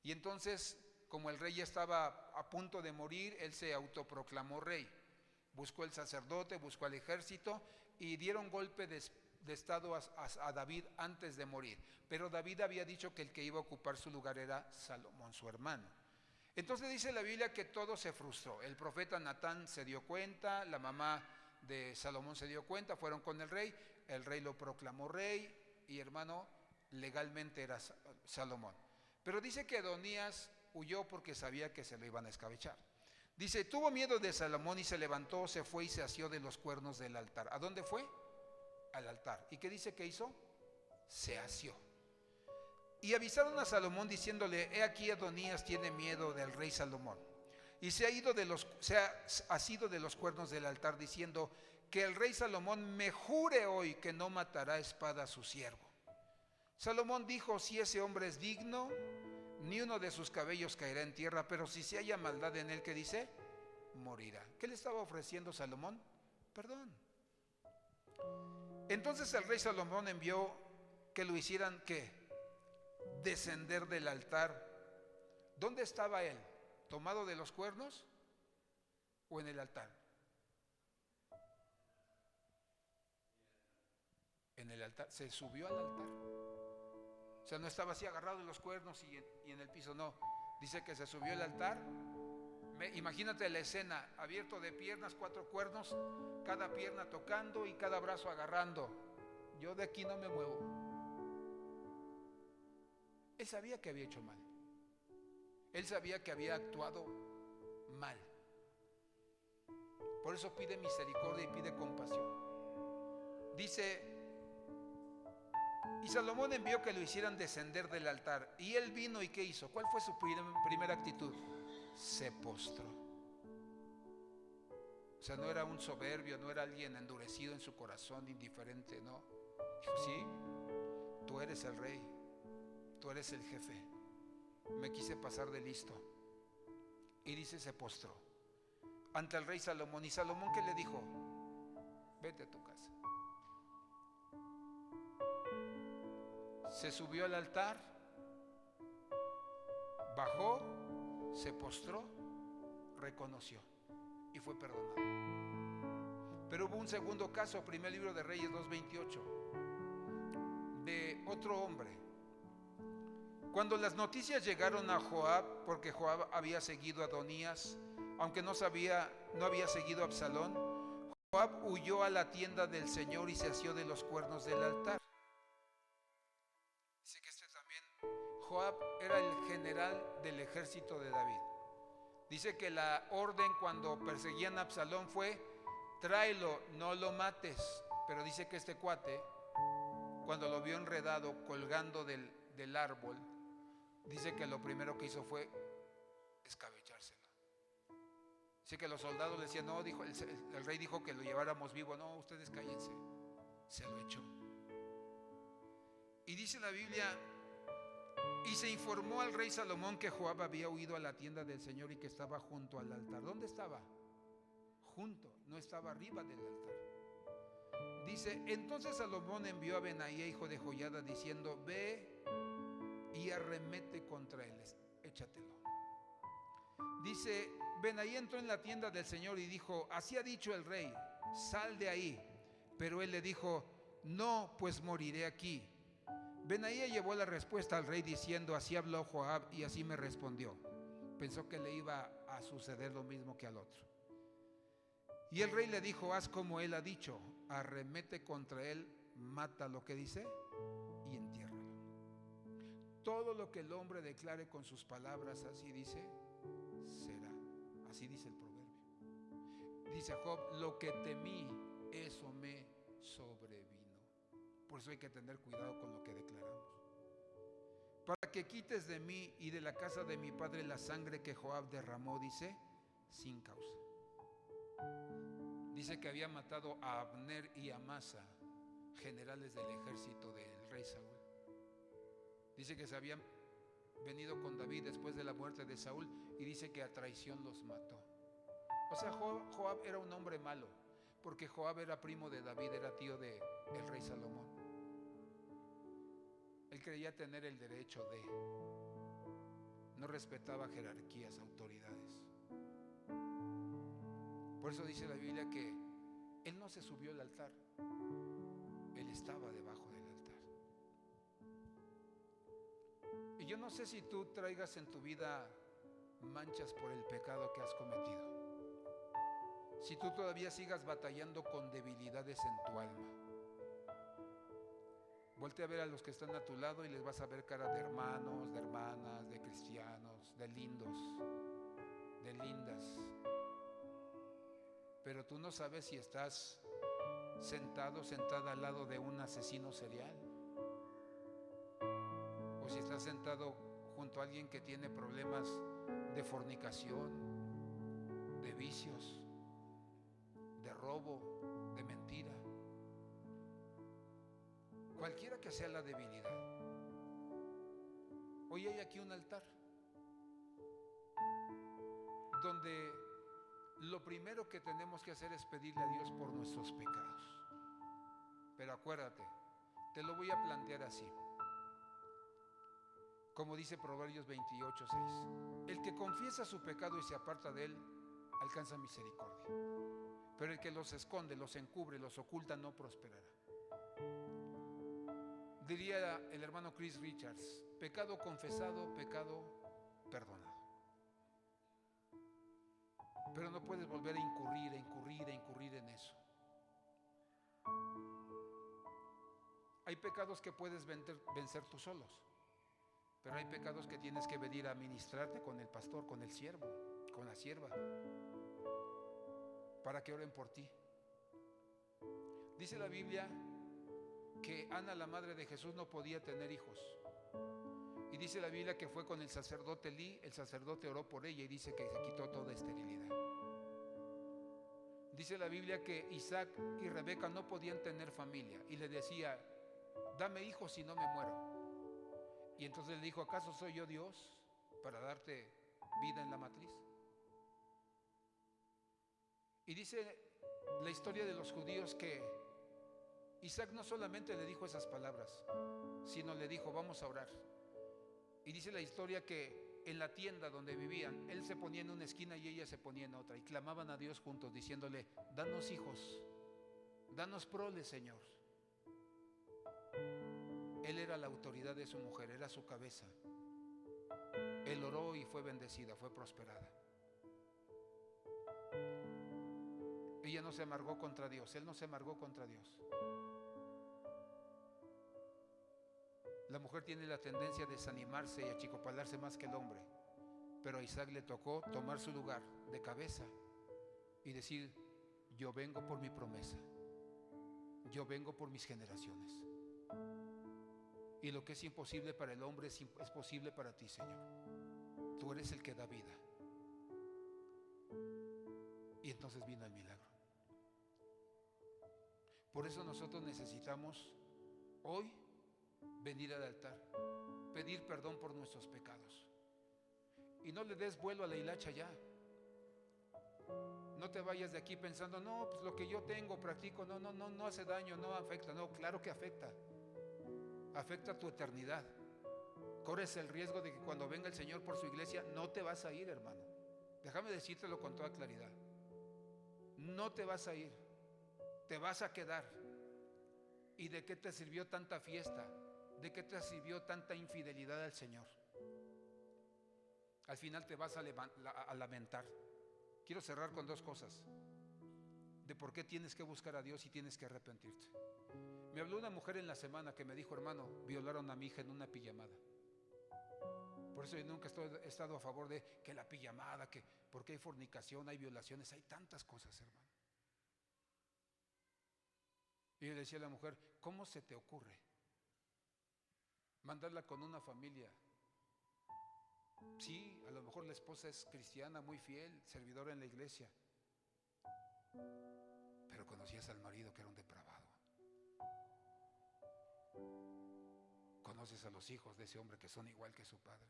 Y entonces, como el rey ya estaba a punto de morir, él se autoproclamó rey. Buscó el sacerdote, buscó al ejército y dieron golpe de estado a David antes de morir. Pero David había dicho que el que iba a ocupar su lugar era Salomón, su hermano. Entonces dice la Biblia que todo se frustró. El profeta Natán se dio cuenta, la mamá de Salomón se dio cuenta, fueron con el rey lo proclamó rey y, hermano, legalmente era Salomón. Pero dice que Adonías huyó porque sabía que se lo iban a escabechar. Dice: tuvo miedo de Salomón y se levantó, se fue y se asió de los cuernos del altar. ¿A dónde fue? Al altar. ¿Y qué dice que hizo? Se asió. Y avisaron a Salomón diciéndole: he aquí Adonías tiene miedo del rey Salomón. Y se ha asido de los cuernos del altar, diciendo: que el rey Salomón me jure hoy que no matará a espada a su siervo. Salomón dijo: si ese hombre es digno, ni uno de sus cabellos caerá en tierra, pero si se haya maldad en él, ¿qué dice? Morirá. ¿Qué le estaba ofreciendo Salomón? Perdón. Entonces el rey Salomón envió que lo hicieran, ¿qué? Descender del altar. ¿Dónde estaba él? ¿Tomado de los cuernos o en el altar? En el altar. Se subió al altar. O sea, no estaba así agarrado de los cuernos y en el piso, no. Dice que se subió al altar. Imagínate la escena: abierto de piernas, 4 cuernos, cada pierna tocando y cada brazo agarrando. Yo de aquí no me muevo. Él sabía que había hecho mal. Él sabía que había actuado mal. Por eso pide misericordia y pide compasión. Dice: y Salomón envió que lo hicieran descender del altar. Y él vino, ¿y qué hizo? ¿Cuál fue su primera actitud? Se postró. O sea, no era un soberbio, no era alguien endurecido en su corazón, indiferente, no. Dijo: sí, tú eres el rey. tú eres el jefe. Me quise pasar de listo. Y dice, se postró ante el rey Salomón. Y Salomón, ¿qué le dijo? Vete a tu casa. Se subió al altar, bajó, se postró, reconoció y fue perdonado. Pero hubo un segundo caso, primer libro de Reyes 2:28, de otro hombre. Cuando las noticias llegaron a Joab, porque Joab había seguido a Adonías, aunque no había seguido a Absalón, Joab huyó a la tienda del Señor y se asió de los cuernos del altar. Dice que Joab era el general del ejército de David. Dice que la orden cuando perseguían a Absalón fue: tráelo, no lo mates. Pero dice que este cuate, cuando lo vio enredado, colgando del árbol, dice que lo primero que hizo fue escabechárselo. Dice que los soldados le decían, no, dijo, el rey dijo que lo lleváramos vivo. No, ustedes cállense. Se lo echó. Y dice la Biblia, y se informó al rey Salomón que Joab había huido a la tienda del Señor y que estaba junto al altar. ¿Dónde estaba? Junto, no estaba arriba del altar. Dice, entonces Salomón envió a Benaía, hijo de Joiada, diciendo, ve y arremete contra él, échatelo. Dice, Benaía entró en la tienda del Señor y dijo, así ha dicho el rey, sal de ahí. Pero él le dijo, no, pues moriré aquí. Benaía llevó la respuesta al rey diciendo, así habló Joab y así me respondió. Pensó que le iba a suceder lo mismo que al otro. Y el rey le dijo, haz como él ha dicho, arremete contra él, mata lo que dice y entiérralo. Todo lo que el hombre declare con sus palabras, así dice, será. Así dice el proverbio. Dice Job, lo que temí, eso me sobrevino. Por eso hay que tener cuidado con lo que declaramos. Para que quites de mí y de la casa de mi padre la sangre que Joab derramó, dice, sin causa. Dice que había matado a Abner y a Amasa, generales del ejército del rey Saúl. Dice que se habían venido con David después de la muerte de Saúl y dice que a traición los mató. O sea, Joab era un hombre malo, porque Joab era primo de David, era tío del rey Salomón. Él creía tener el derecho de, no respetaba jerarquías, autoridades. Por eso dice la Biblia que él no se subió al altar, él estaba debajo del altar. Y yo no sé si tú traigas en tu vida manchas por el pecado que has cometido, si tú todavía sigas batallando con debilidades en tu alma. Voltea a ver a los que están a tu lado y les vas a ver cara de hermanos, de hermanas, de cristianos, de lindos, de lindas. Pero tú no sabes si estás sentado, sentada al lado de un asesino serial, o si estás sentado junto a alguien que tiene problemas de fornicación, de vicios, de robo, de mentira. Cualquiera que sea la debilidad. Hoy hay aquí un altar donde lo primero que tenemos que hacer es pedirle a Dios por nuestros pecados. Pero acuérdate, te lo voy a plantear así. Como dice Proverbios 28:6, el que confiesa su pecado y se aparta de él, alcanza misericordia. Pero el que los esconde, los encubre, los oculta, no prosperará. Diría el hermano Chris Richards, pecado confesado, pecado perdonado. Pero no puedes volver a incurrir en eso. Hay pecados que puedes vencer tú solos, pero hay pecados que tienes que venir a ministrarte con el pastor, con el siervo, con la sierva, para que oren por ti. Dice la Biblia que Ana, la madre de Jesús, no podía tener hijos. Y dice la Biblia que fue con el sacerdote Elí, el sacerdote oró por ella y dice que se quitó toda esterilidad. Dice la Biblia que Isaac y Rebeca no podían tener familia y le decía, dame hijos si no me muero. Y entonces le dijo, ¿acaso soy yo Dios para darte vida en la matriz? Y dice la historia de los judíos que Isaac no solamente le dijo esas palabras, sino le dijo, vamos a orar. Y dice la historia que en la tienda donde vivían, él se ponía en una esquina y ella se ponía en otra, y clamaban a Dios juntos diciéndole, danos hijos, danos prole, Señor. Él era la autoridad de su mujer, era su cabeza. Él oró y fue bendecida, fue prosperada. Ella no se amargó contra Dios, él no se amargó contra Dios. La mujer tiene la tendencia a desanimarse y a achicopalarse más que el hombre, pero a Isaac le tocó tomar su lugar de cabeza y decir, yo vengo por mi promesa, yo vengo por mis generaciones, y lo que es imposible para el hombre es posible para ti, Señor. Tú eres el que da vida. Y entonces vino el milagro. Por eso nosotros necesitamos hoy venir al altar, pedir perdón por nuestros pecados. Y no le des vuelo a la hilacha ya. No te vayas de aquí pensando, no, pues lo que yo tengo, practico, no hace daño, no afecta. No, claro que afecta. Afecta tu eternidad. Corres el riesgo de que cuando venga el Señor por su iglesia, no te vas a ir, hermano. Déjame decírtelo con toda claridad. No te vas a ir, te vas a quedar. ¿Y de qué te sirvió tanta fiesta? ¿De qué te sirvió tanta infidelidad al Señor? Al final te vas a lamentar. Quiero cerrar con dos cosas de por qué tienes que buscar a Dios y tienes que arrepentirte. Me habló una mujer en la semana que me dijo, hermano, violaron a mi hija en una pijamada. Por eso yo nunca he estado a favor de que la pijamada, que porque hay fornicación, hay violaciones, hay tantas cosas, hermano. Y yo le decía a la mujer, ¿cómo se te ocurre mandarla con una familia? Sí, a lo mejor la esposa es cristiana, muy fiel, servidora en la iglesia, pero conocías al marido que era un depravado. Conoces a los hijos de ese hombre que son igual que su padre.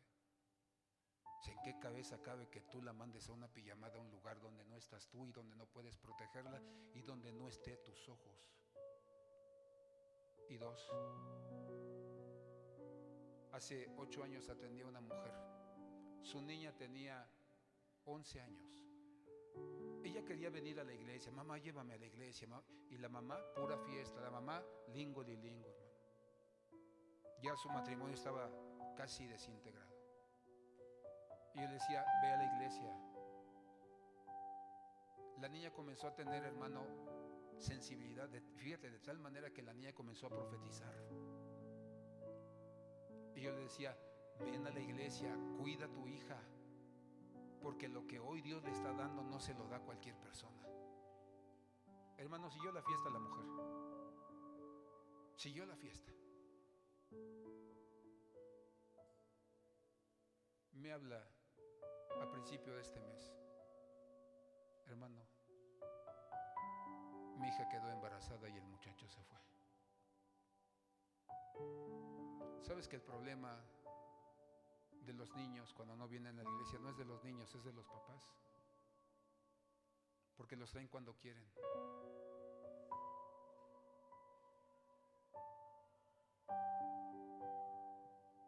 ¿En qué cabeza cabe que tú la mandes a una pijamada a un lugar donde no estás tú y donde no puedes protegerla y donde no esté a tus ojos? Y dos, hace 8 años atendí a una mujer. Su niña tenía 11 años. Ella quería venir a la iglesia. Mamá, llévame a la iglesia. Y la mamá, pura fiesta. La mamá, lingo, hermano. Ya su matrimonio estaba casi desintegrado. Y yo le decía, ve a la iglesia. La niña comenzó a tener, hermano, sensibilidad. Fíjate, de tal manera que la niña comenzó a profetizar. Y yo le decía, ven a la iglesia, cuida a tu hija, porque lo que hoy Dios le está dando no se lo da a cualquier persona. Hermano, siguió la fiesta la mujer. Siguió la fiesta. Me habla a principio de este mes, hermano, mi hija quedó embarazada y el muchacho se fue. ¿Sabes que el problema de los niños cuando no vienen a la iglesia no es de los niños, es de los papás? Porque los traen cuando quieren.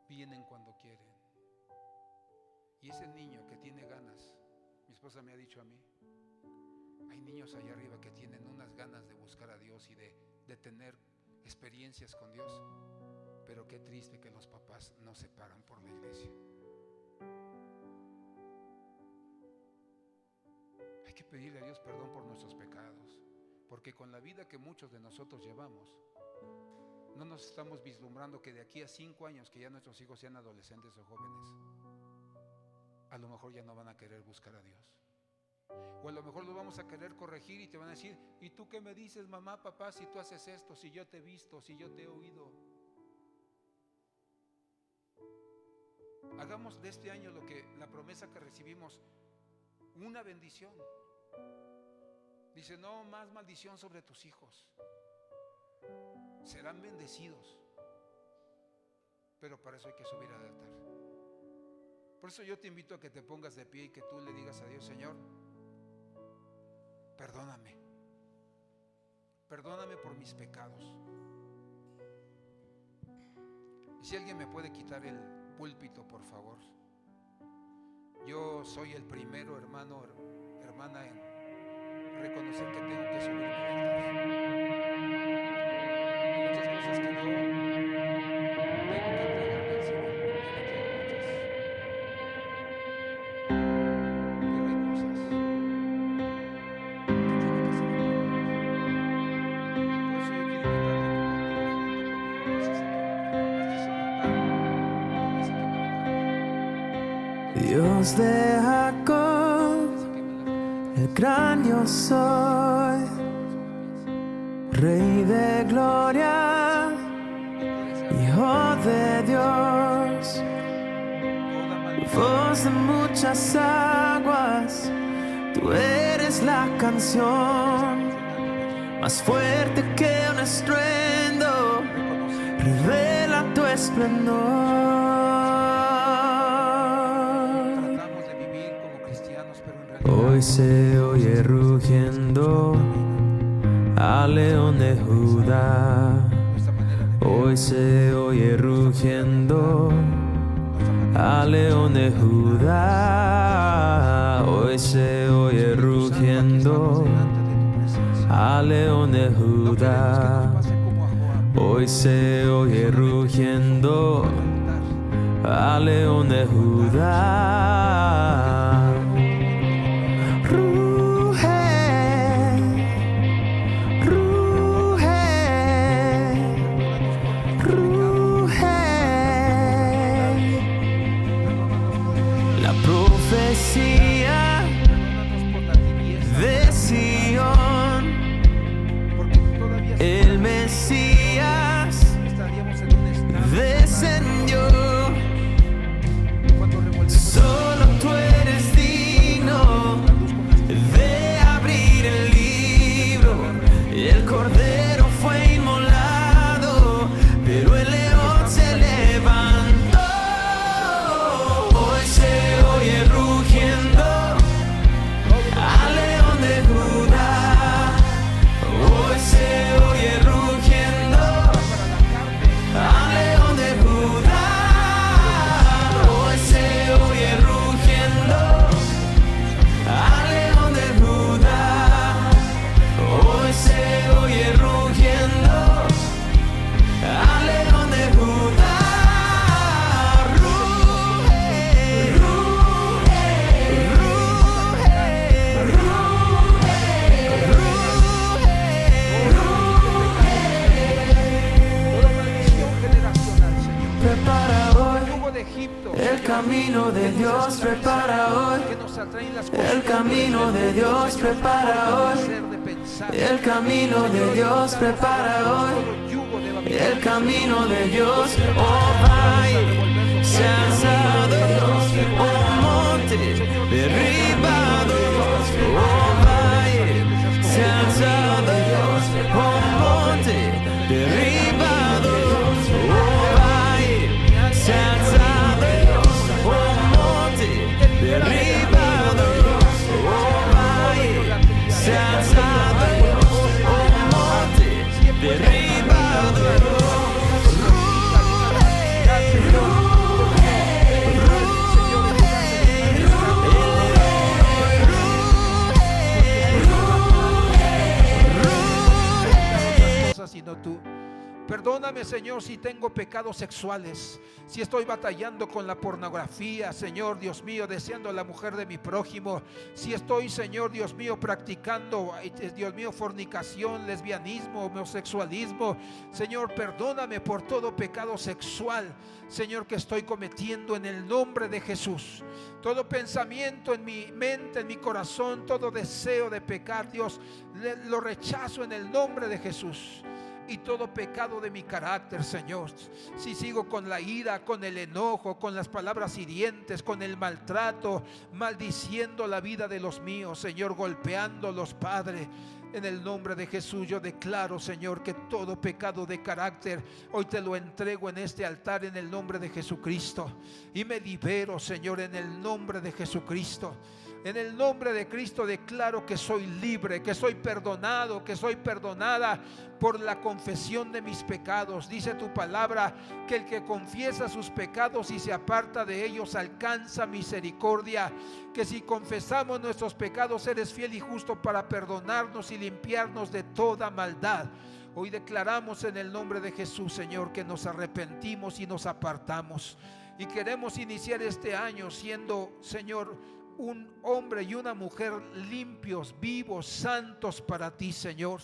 Vienen cuando quieren. Y ese niño que tiene ganas, mi esposa me ha dicho a mí, hay niños allá arriba que tienen unas ganas de buscar a Dios y de tener experiencias con Dios, pero qué triste que los papás no se paran por la iglesia. Hay que pedirle a Dios perdón por nuestros pecados, porque con la vida que muchos de nosotros llevamos, no nos estamos vislumbrando que de aquí a 5 años que ya nuestros hijos sean adolescentes o jóvenes, a lo mejor ya no van a querer buscar a Dios. O a lo mejor lo vamos a querer corregir y te van a decir, ¿y tú qué me dices, mamá, papá, si tú haces esto, si yo te he visto, si yo te he oído? Hagamos de este año lo que la promesa que recibimos, una bendición. Dice, no más maldición sobre tus hijos, serán bendecidos. pero para eso hay que subir al altar. Por eso yo te invito a que te pongas de pie y que tú le digas a Dios: Señor, perdóname, perdóname por mis pecados. Y si alguien me puede quitar el púlpito, por favor. Yo soy el primero, hermano, hermana, en reconocer que tengo que subirme al altar. Hay muchas cosas que yo tengo que entregarle al Señor. Yo le entrego muchas, pero hay cosas que tienen que ser entregadas. Por eso yo quiero invitarte conmigo, Dios de Jacob, el gran yo soy, Rey de gloria, Hijo de Dios, voz de muchas aguas, tú eres la canción, más fuerte que un estruendo, revela tu esplendor. Hoy se oye rugiendo al león de Judá. Hoy se oye rugiendo al león de Judá. Hoy se oye rugiendo al león de Judá. Hoy se oye rugiendo al león de Judá. De Sion, el Mesías descendió. Solo tú eres digno de abrir el libro. El cordero fue inmolado, pero el león se levantó. Hoy se oye rugiendo al león de Judá. Hoy se oye rugiendo al león de Judá. Hoy se oye rugiendo al león de Judá. Hoy se oye rugiendo al león de Judá. El camino de Dios prepara hoy. El camino de Dios prepara hoy. El camino de Dios prepara hoy. El camino de Dios, oh valle, se ha alzado, oh monte derribado, oh valle, se ha alzado, oh monte derribado, oh valle, se ha alzado, oh monte derribado, oh valle, se ha alzado, oh monte derribado. Sino tú. Perdóname, Señor, si tengo pecados sexuales, si estoy batallando con la pornografía, Señor Dios mío, deseando a la mujer de mi prójimo, si estoy, Señor Dios mío, practicando, Dios mío, fornicación, lesbianismo, homosexualismo. Señor, perdóname por todo pecado sexual, Señor, que estoy cometiendo en el nombre de Jesús. Todo pensamiento en mi mente, en mi corazón, todo deseo de pecar, Dios, lo rechazo en el nombre de Jesús. Y todo pecado de mi carácter, Señor, si sigo con la ira, con el enojo, con las palabras hirientes, con el maltrato, maldiciendo la vida de los míos, Señor, golpeándolos, Padre, En el nombre de Jesús yo declaro, Señor, que todo pecado de carácter hoy te lo entrego en este altar en el nombre de Jesucristo. Y me libero, Señor, en el nombre de Jesucristo. En el nombre de Cristo declaro que soy libre, que soy perdonado, que soy perdonada por la confesión de mis pecados. Dice tu palabra que el que confiesa sus pecados y se aparta de ellos alcanza misericordia. Que si confesamos nuestros pecados, eres fiel y justo para perdonarnos y limpiarnos de toda maldad. Hoy declaramos en el nombre de Jesús, Señor, que nos arrepentimos y nos apartamos. Y queremos iniciar este año siendo, Señor, un hombre y una mujer limpios, vivos, santos para ti, Señor.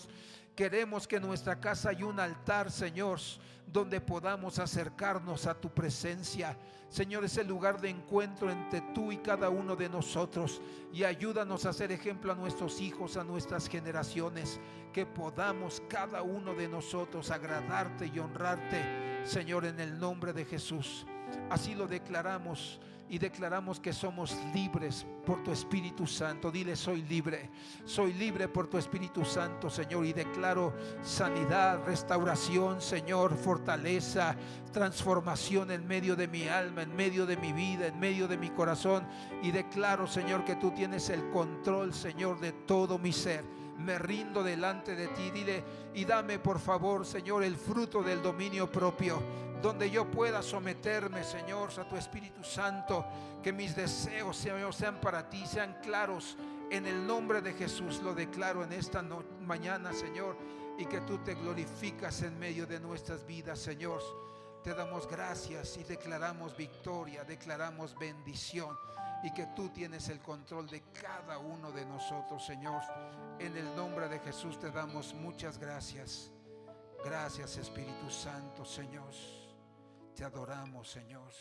Queremos que en nuestra casa haya un altar, Señor, donde podamos acercarnos a tu presencia. Señor, es el lugar de encuentro entre tú y cada uno de nosotros. Y ayúdanos a hacer ejemplo a nuestros hijos, a nuestras generaciones. Que podamos cada uno de nosotros agradarte y honrarte, Señor, en el nombre de Jesús. Así lo declaramos. Y declaramos que somos libres por tu Espíritu Santo. Dile: soy libre por tu Espíritu Santo, Señor. Y declaro sanidad, restauración, Señor, fortaleza, transformación en medio de mi alma, en medio de mi vida, en medio de mi corazón. Y declaro, Señor, que tú tienes el control, Señor, de todo mi ser. Me rindo delante de ti. Dile: y dame por favor, Señor, el fruto del dominio propio, donde yo pueda someterme, Señor, a tu Espíritu Santo. Que mis deseos, Señor, sean para ti, sean claros. En el nombre de Jesús lo declaro en esta mañana, Señor. Y que tú te glorificas en medio de nuestras vidas, Señor. Te damos gracias y declaramos victoria, declaramos bendición. Y que tú tienes el control de cada uno de nosotros, Señor. En el nombre de Jesús te damos muchas gracias. Gracias, Espíritu Santo, Señor. Te adoramos, Señor.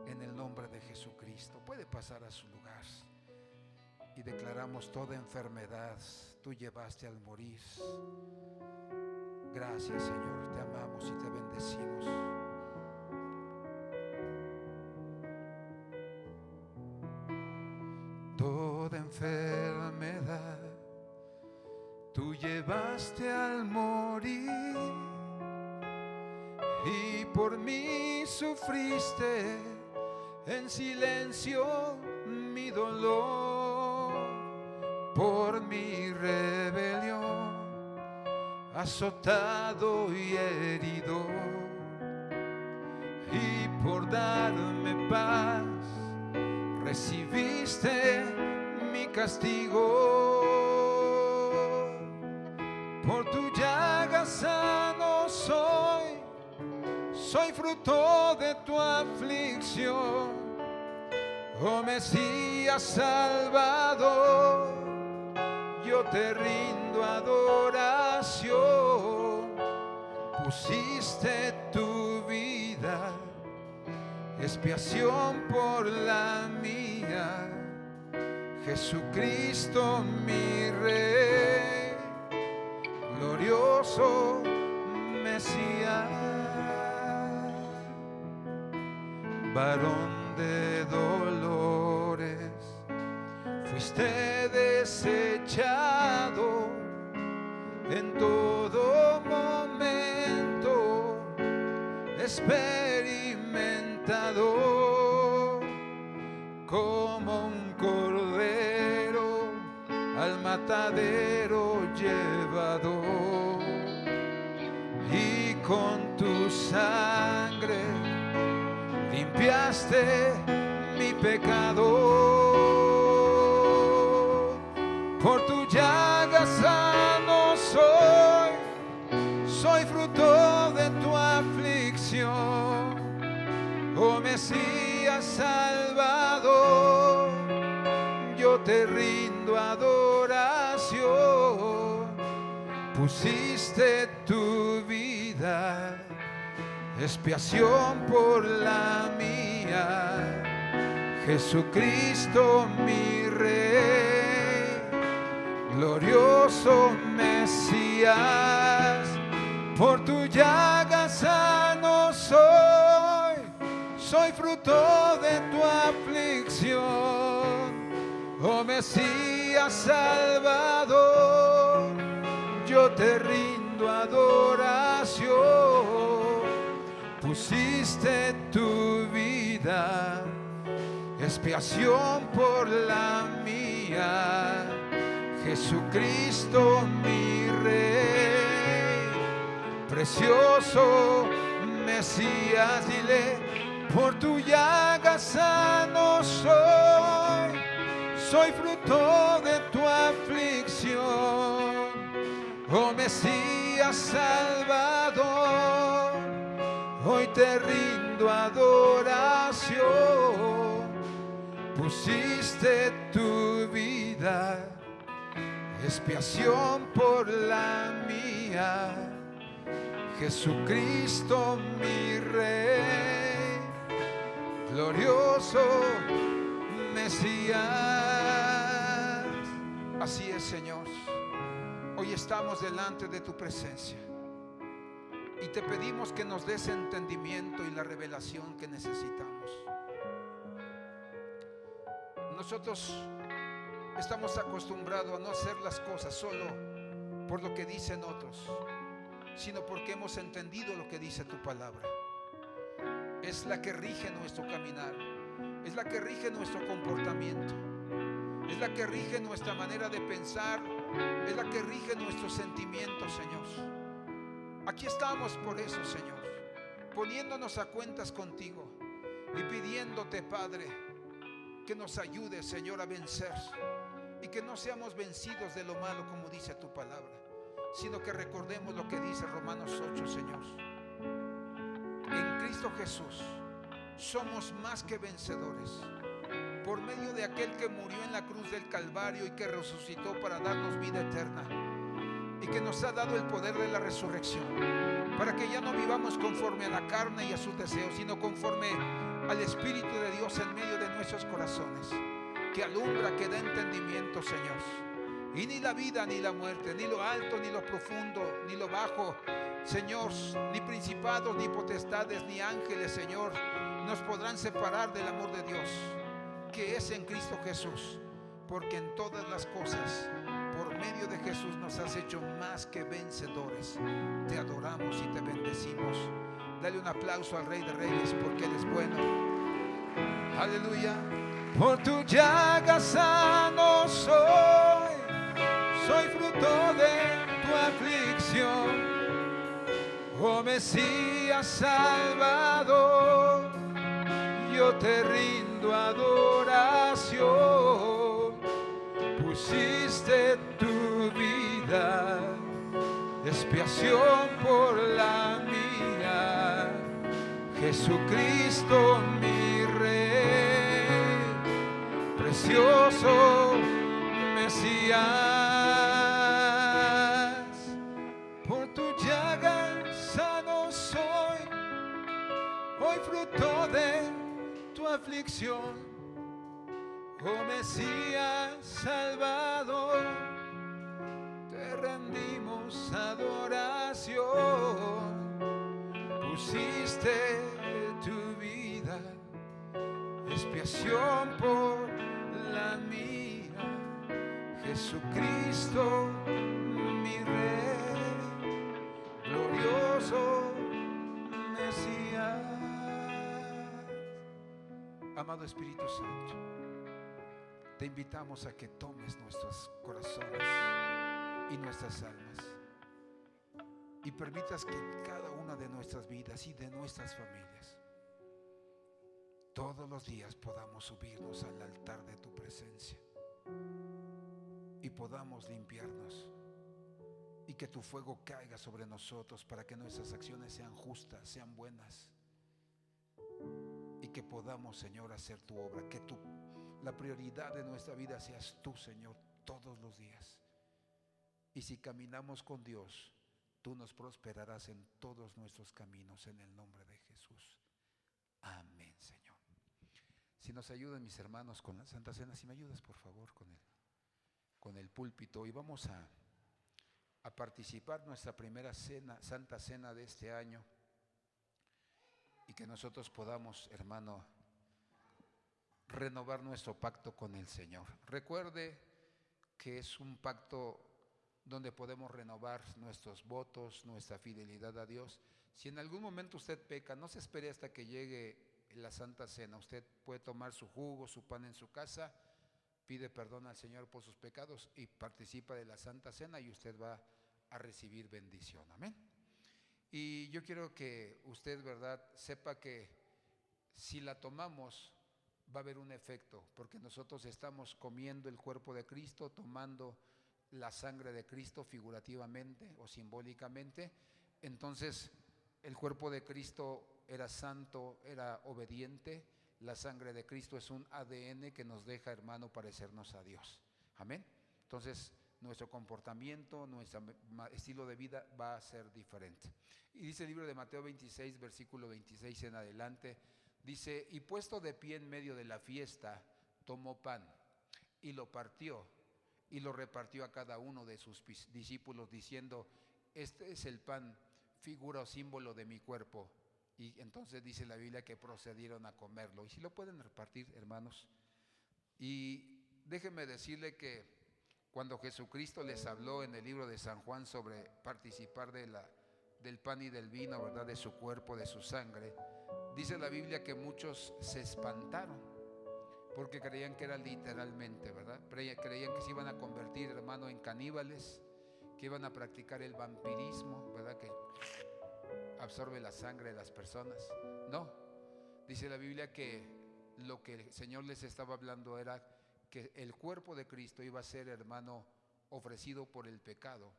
En el nombre de Jesucristo. Puede pasar a su lugar. Y declaramos toda enfermedad tú llevaste al morir. Gracias, Señor. Te amamos y te bendecimos. Toda enfermedad tú llevaste al morir, y por mí sufriste en silencio mi dolor. Por mi rebelión azotado y herido, y por darme paz recibiste mi castigo. Por tu llaga sano soy fruto de tu aflicción. Oh Mesías Salvador, yo te rindo adoración. Pusiste tu vida, expiación por la mía. Jesucristo mi Rey, glorioso Mesías, varón de dolores, fuiste desechado en todo momento, experimentado como un cordero al matadero llevado, y con tu sangre limpiaste mi pecado. Por tu llaga sano soy fruto de tu aflicción. Oh Mesías Salvador, yo te rindo adoración. Pusiste tu vida, expiación por la mía. Jesucristo mi Rey, glorioso Mesías. Por tu llaga sano soy fruto de tu aflicción. Oh Mesías Salvador, yo te rindo adoración. Pusiste tu vida, expiación por la mía. Jesucristo mi Rey, precioso Mesías, dile, por tu llaga sano soy fruto de tu aflicción. Oh Mesías Salvador, hoy te rindo adoración. Pusiste tu vida, expiación por la mía. Jesucristo mi Rey, glorioso Mesías. Así es, Señor. Hoy estamos delante de tu presencia y te pedimos que nos des entendimiento y la revelación que necesitamos. Nosotros estamos acostumbrados a no hacer las cosas solo por lo que dicen otros, sino porque hemos entendido lo que dice tu palabra. Es la que rige nuestro caminar, es la que rige nuestro comportamiento, es la que rige nuestra manera de pensar, es la que rige nuestros sentimientos, Señor. Aquí estamos por eso, Señor, poniéndonos a cuentas contigo y pidiéndote, Padre, que nos ayude, Señor, a vencer y que no seamos vencidos de lo malo, como dice tu palabra, sino que recordemos lo que dice Romanos 8, Señor. En Cristo Jesús somos más que vencedores por medio de aquel que murió en la cruz del Calvario y que resucitó para darnos vida eterna, y que nos ha dado el poder de la resurrección, para que ya no vivamos conforme a la carne y a sus deseos, sino conforme al Espíritu de Dios en medio de nuestros corazones, que alumbra, que da entendimiento, Señor. Y ni la vida ni la muerte, ni lo alto ni lo profundo, ni lo bajo, Señor, ni principados, ni potestades, ni ángeles, Señor, nos podrán separar del amor de Dios que es en Cristo Jesús, porque en todas las cosas, por medio de Jesús, nos has hecho más que vencedores. Te adoramos y te bendecimos. Dale un aplauso al Rey de Reyes, porque Él es bueno. Aleluya. Por tu llaga sano soy fruto de tu aflicción. Oh Mesías Salvador, yo te rindo adoración. Pusiste tu vida, expiación por la mía. Jesucristo mi Rey, precioso Mesías. Por tu llaga sano soy, hoy fruto de tu aflicción. Oh Mesías Salvador, te rendimos adoración. Pusiste tu vida, expiación por la mía. Jesucristo mi Rey, glorioso Mesías. Amado Espíritu Santo, te invitamos a que tomes nuestros corazones y nuestras almas y permitas que en cada una de nuestras vidas y de nuestras familias todos los días podamos subirnos al altar de tu presencia y podamos limpiarnos, y que tu fuego caiga sobre nosotros para que nuestras acciones sean justas, sean buenas, y que podamos, Señor, hacer tu obra, que la prioridad de nuestra vida seas tú, Señor, todos los días. Y si caminamos con Dios, tú nos prosperarás en todos nuestros caminos, en el nombre de Jesús. Amén, Señor. Si nos ayudan mis hermanos con la Santa Cena, si me ayudas por favor con el púlpito, y vamos a participar nuestra primera cena, Santa Cena de este año, y que nosotros podamos, hermano, renovar nuestro pacto con el Señor. Recuerde que es un pacto donde podemos renovar nuestros votos, nuestra fidelidad a Dios. Si en algún momento usted peca, no se espere hasta que llegue la Santa Cena. Usted puede tomar su jugo, su pan en su casa, pide perdón al Señor por sus pecados y participa de la Santa Cena, y usted va a recibir bendición. Amén. Y yo quiero que usted, ¿verdad?, sepa que si la tomamos va a haber un efecto, porque nosotros estamos comiendo el cuerpo de Cristo, tomando la sangre de Cristo figurativamente o simbólicamente. Entonces el cuerpo de Cristo era santo, era obediente. La sangre de Cristo es un ADN que nos deja, hermano, parecernos a Dios. Amén. Entonces nuestro comportamiento, nuestro estilo de vida va a ser diferente. Y dice el libro de Mateo 26, versículo 26 en adelante, dice: y puesto de pie en medio de la fiesta, tomó pan y lo partió y lo repartió a cada uno de sus discípulos, diciendo: este es el pan, figura o símbolo de mi cuerpo. Y entonces dice la Biblia que procedieron a comerlo. Y si lo pueden repartir, hermanos. Y déjenme decirle que cuando Jesucristo les habló en el libro de San Juan sobre participar del pan y del vino, ¿verdad?, de su cuerpo, de su sangre, dice la Biblia que muchos se espantaron porque creían que era literalmente, ¿verdad? Creían que se iban a convertir, hermano, en caníbales, que iban a practicar el vampirismo, ¿verdad?, que absorbe la sangre de las personas. No, dice la Biblia que lo que el Señor les estaba hablando era que el cuerpo de Cristo iba a ser, hermano, ofrecido por el pecado,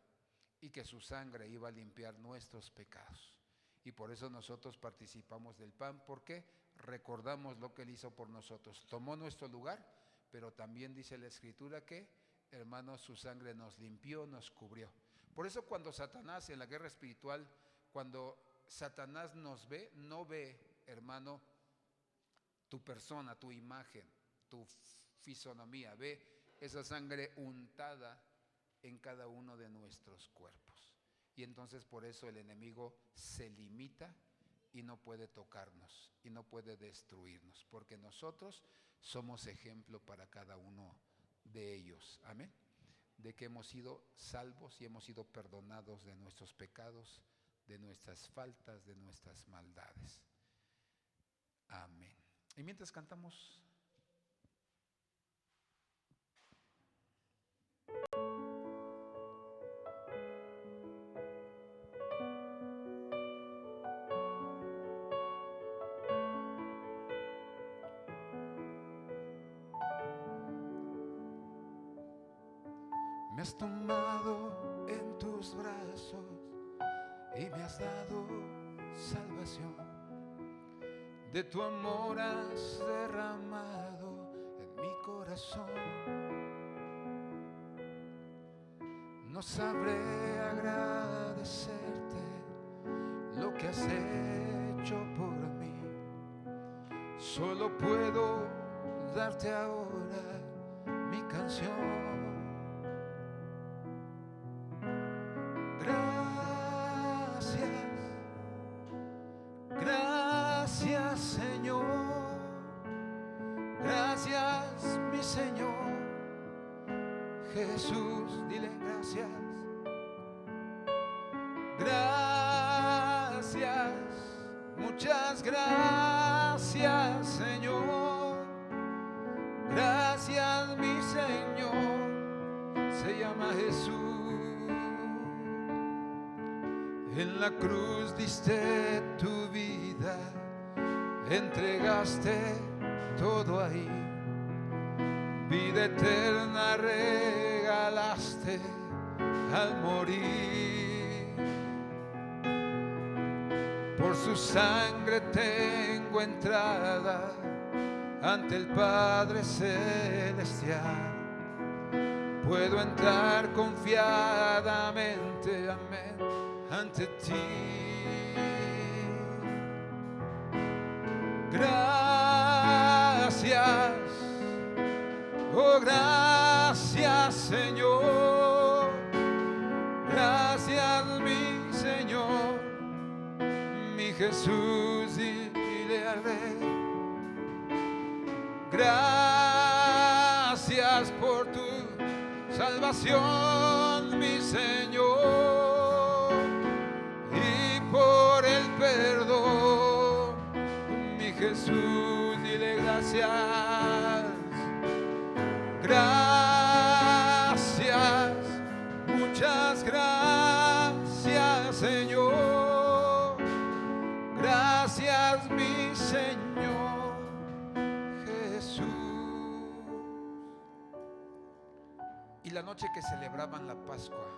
y que su sangre iba a limpiar nuestros pecados. Y por eso nosotros participamos del pan, porque recordamos lo que Él hizo por nosotros. Tomó nuestro lugar, pero también dice la Escritura que, hermanos, su sangre nos limpió, nos cubrió. Por eso cuando Satanás, en la guerra espiritual, cuando Satanás nos ve, no ve, hermano, tu persona, tu imagen, tu fisonomía, ve esa sangre untada en cada uno de nuestros cuerpos. Y entonces por eso el enemigo se limita y no puede tocarnos y no puede destruirnos, porque nosotros somos ejemplo para cada uno de ellos. Amén. De que hemos sido salvos y hemos sido perdonados de nuestros pecados, de nuestras faltas, de nuestras maldades. Amén. Y mientras cantamos, me has tomado en tus brazos y me has dado salvación. De tu amor has derramado en mi corazón. No sabré agradecerte lo que has hecho por mí. Solo puedo darte ahora mi canción. Gracias, Señor. Gracias, mi Señor. Jesús, dile gracias. Gracias, muchas gracias, Señor. Gracias, mi Señor. Se llama Jesús. En la cruz diste tu vida, entregaste todo ahí. Vida eterna regalaste al morir. Por su sangre tengo entrada ante el Padre Celestial. Puedo entrar confiadamente, amén, ante ti. Gracias, oh gracias, Señor. Gracias, mi Señor, mi Jesús, dile al Rey. Gracias por tu salvación, mi Señor, y por el perdón, mi Jesús, dile gracias. Gracias, muchas gracias, Señor. Gracias, mi Señor Jesús. Y la noche que celebraban la Pascua,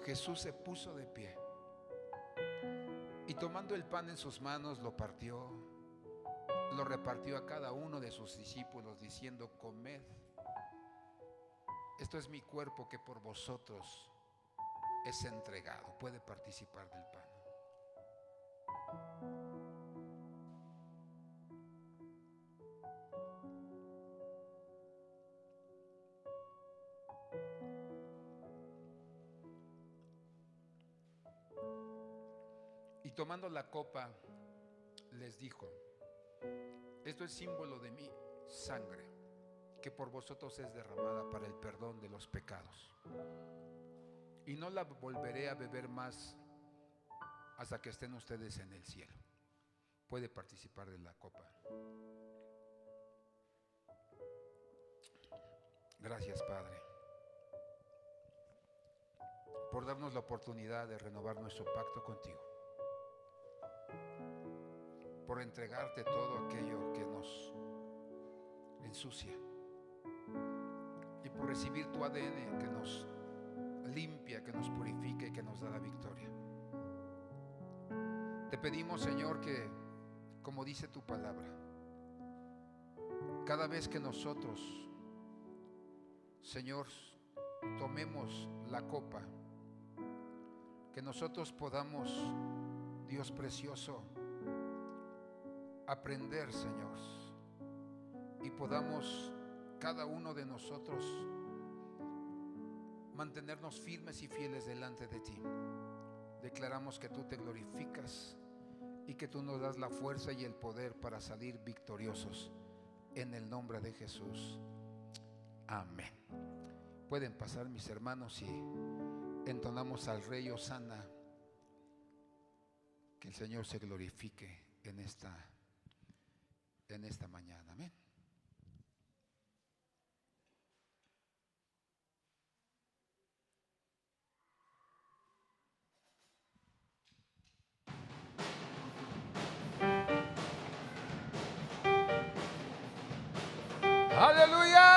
Jesús se puso de pie y tomando el pan en sus manos lo partió, lo repartió a cada uno de sus discípulos diciendo: comed, esto es mi cuerpo que por vosotros es entregado. Puede participar del pan. Y tomando la copa, les dijo: esto es símbolo de mi sangre, que por vosotros es derramada para el perdón de los pecados. Y no la volveré a beber más hasta que estén ustedes en el cielo. Puede participar de la copa. Gracias, Padre, por darnos la oportunidad de renovar nuestro pacto contigo, por entregarte todo aquello que nos ensucia y por recibir tu ADN que nos limpia, que nos purifica y que nos da la victoria. Te pedimos, Señor, que, como dice tu palabra, cada vez que nosotros, Señor, tomemos la copa, que nosotros podamos, Dios precioso, aprender, Señor, y podamos cada uno de nosotros mantenernos firmes y fieles delante de ti. Declaramos que tú te glorificas y que tú nos das la fuerza y el poder para salir victoriosos en el nombre de Jesús. Amén. Pueden pasar, mis hermanos, y entonamos al Rey Hosana. Que el Señor se glorifique en esta mañana. Amén. ¡Aleluya!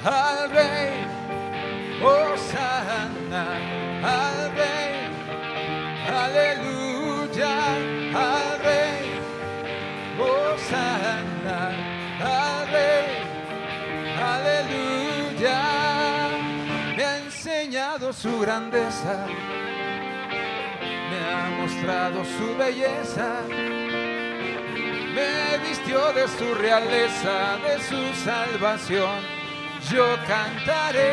Al Rey, Hosana, al Rey, aleluya, al Rey, Hosana, al Rey, aleluya. Me ha enseñado su grandeza, me ha mostrado su belleza, me vistió de su realeza, de su salvación. Yo cantaré,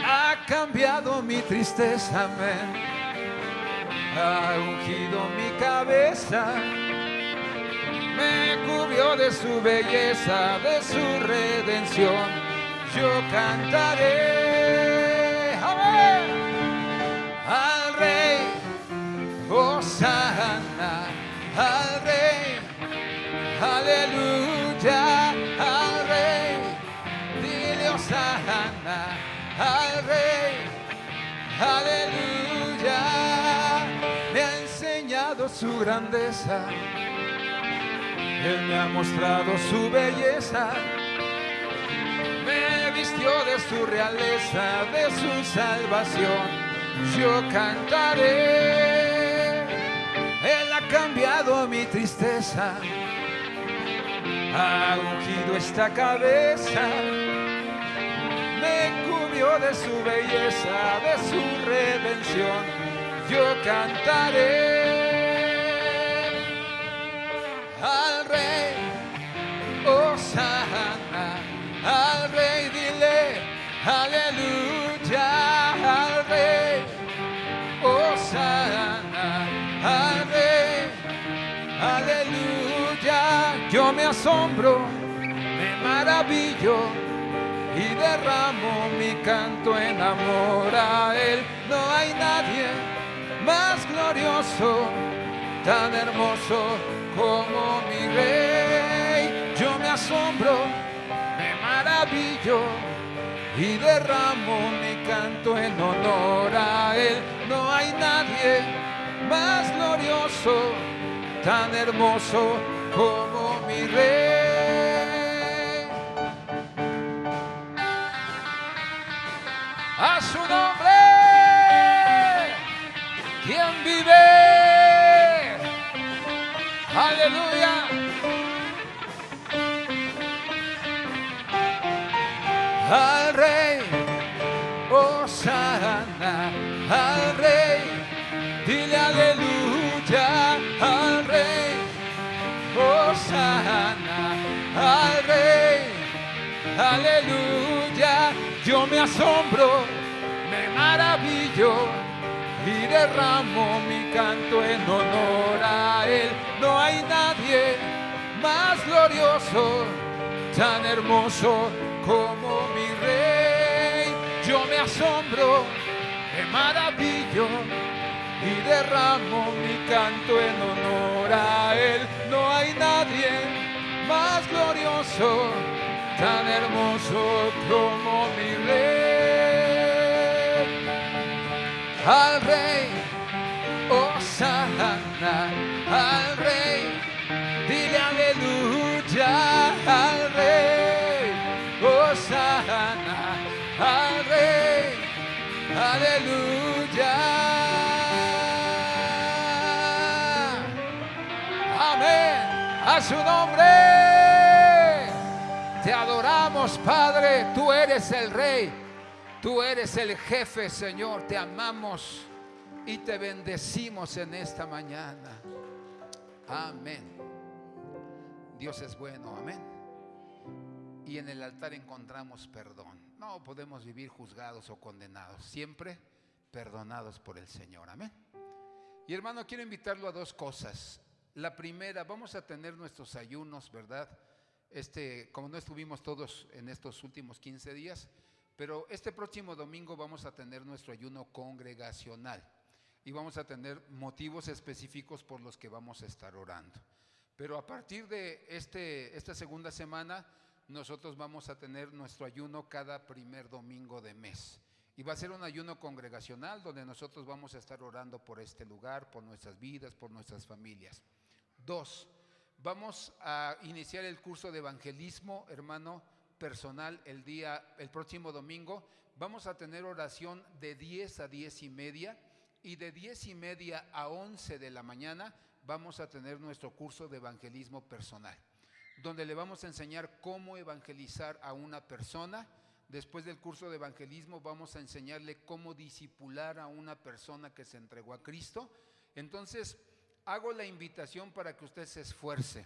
ha cambiado mi tristeza, amén, ha ungido mi cabeza, me cubrió de su belleza, de su redención. Yo cantaré, amén, al Rey, Hosana, al Rey, aleluya, al Rey, dile Hosana, al Rey, aleluya. Me ha enseñado su grandeza, Él me ha mostrado su belleza, me vistió de su realeza, de su salvación. Yo cantaré, Él ha cambiado mi tristeza, ha ungido esta cabeza, me cubrió de su belleza, de su redención. Yo cantaré, Aleluya, yo me asombro, me maravillo y derramo mi canto en amor a Él. No hay nadie más glorioso, tan hermoso como mi Rey. Yo me asombro, me maravillo y derramo mi canto en honor a Él. No hay nadie más glorioso, tan hermoso como mi Rey. A su nombre, ¿quién vive? Aleluya. Al Rey, Hosana, al Rey, dile aleluya, al Rey, Hosana, al Rey, aleluya. Yo me asombro, me maravillo y derramo mi canto en honor a Él. No hay nadie más glorioso, tan hermoso como mi Rey. Yo me asombro, me maravillo y derramo mi canto en honor a Él. No hay nadie más glorioso, tan hermoso como mi Rey. Al Rey, Hosana, al Rey, dile aleluya, al Rey, Hosana, al Rey, aleluya. Amén, a su nombre. Te adoramos, Padre, tú eres el Rey, tú eres el jefe, Señor. Te amamos y te bendecimos en esta mañana. Amén. Dios es bueno, amén. Y en el altar encontramos perdón. No podemos vivir juzgados o condenados, siempre perdonados por el Señor, amén. Y hermano, quiero invitarlo a dos cosas. La primera, vamos a tener nuestros ayunos, ¿verdad? Como no estuvimos todos en estos últimos 15 días, pero este próximo domingo vamos a tener nuestro ayuno congregacional y vamos a tener motivos específicos por los que vamos a estar orando. Pero a partir de esta segunda semana, nosotros vamos a tener nuestro ayuno cada primer domingo de mes. Y va a ser un ayuno congregacional donde nosotros vamos a estar orando por este lugar, por nuestras vidas, por nuestras familias. 2, vamos a iniciar el curso de evangelismo, hermano, personal el próximo domingo. Vamos a tener oración de 10 a 10 y media y de 10 y media a 11 de la mañana vamos a tener nuestro curso de evangelismo personal, donde le vamos a enseñar cómo evangelizar a una persona. Después del curso de evangelismo vamos a enseñarle cómo discipular a una persona que se entregó a Cristo. Entonces, hago la invitación para que usted se esfuerce.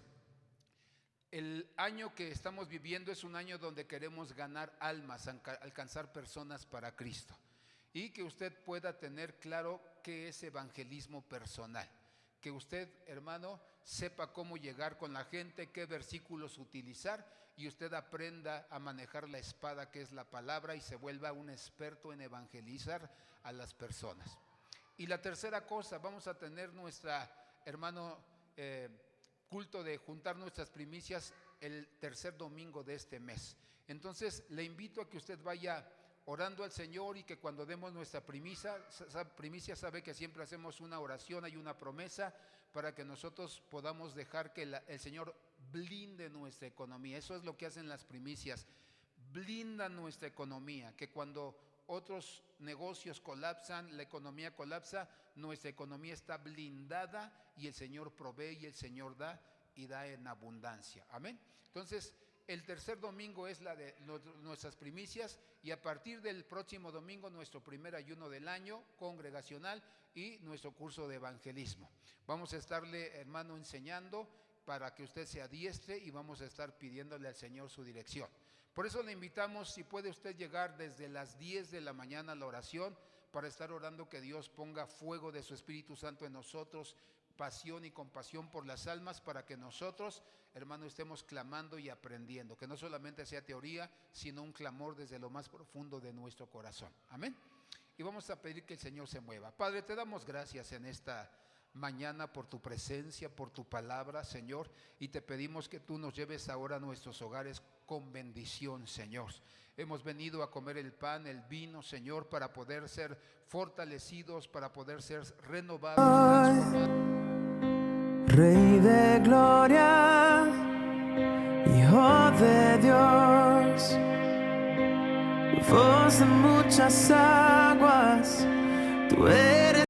El año que estamos viviendo es un año donde queremos ganar almas, alcanzar personas para Cristo. Y que usted pueda tener claro qué es evangelismo personal. Que usted, hermano, sepa cómo llegar con la gente, qué versículos utilizar, y usted aprenda a manejar la espada que es la palabra y se vuelva un experto en evangelizar a las personas. Y la tercera cosa, vamos a tener culto de juntar nuestras primicias el tercer domingo de este mes. Entonces le invito a que usted vaya orando al Señor y que cuando demos nuestra primicia, sabe que siempre hacemos una oración, hay una promesa para que nosotros podamos dejar que el Señor blinde nuestra economía. Eso es lo que hacen las primicias, blindan nuestra economía, que cuando otros negocios colapsan, la economía colapsa, nuestra economía está blindada y el Señor provee y el Señor da y da en abundancia. Amén. Entonces, el tercer domingo es la de nuestras primicias y a partir del próximo domingo nuestro primer ayuno del año congregacional y nuestro curso de evangelismo. Vamos a estarle, hermano, enseñando para que usted se adiestre y vamos a estar pidiéndole al Señor su dirección. Por eso le invitamos, si puede usted llegar desde las 10 de la mañana a la oración para estar orando que Dios ponga fuego de su Espíritu Santo en nosotros pasión y compasión por las almas para que nosotros, hermano, estemos clamando y aprendiendo, que no solamente sea teoría, sino un clamor desde lo más profundo de nuestro corazón. Amén. Y vamos a pedir que el Señor se mueva. Padre, te damos gracias en esta mañana por tu presencia, por tu palabra, Señor, y te pedimos que tú nos lleves ahora a nuestros hogares con bendición, Señor. Hemos venido a comer el pan, el vino, Señor, para poder ser fortalecidos, para poder ser renovados, transformados. Rey de gloria, Hijo de Dios, voz de muchas aguas, tú eres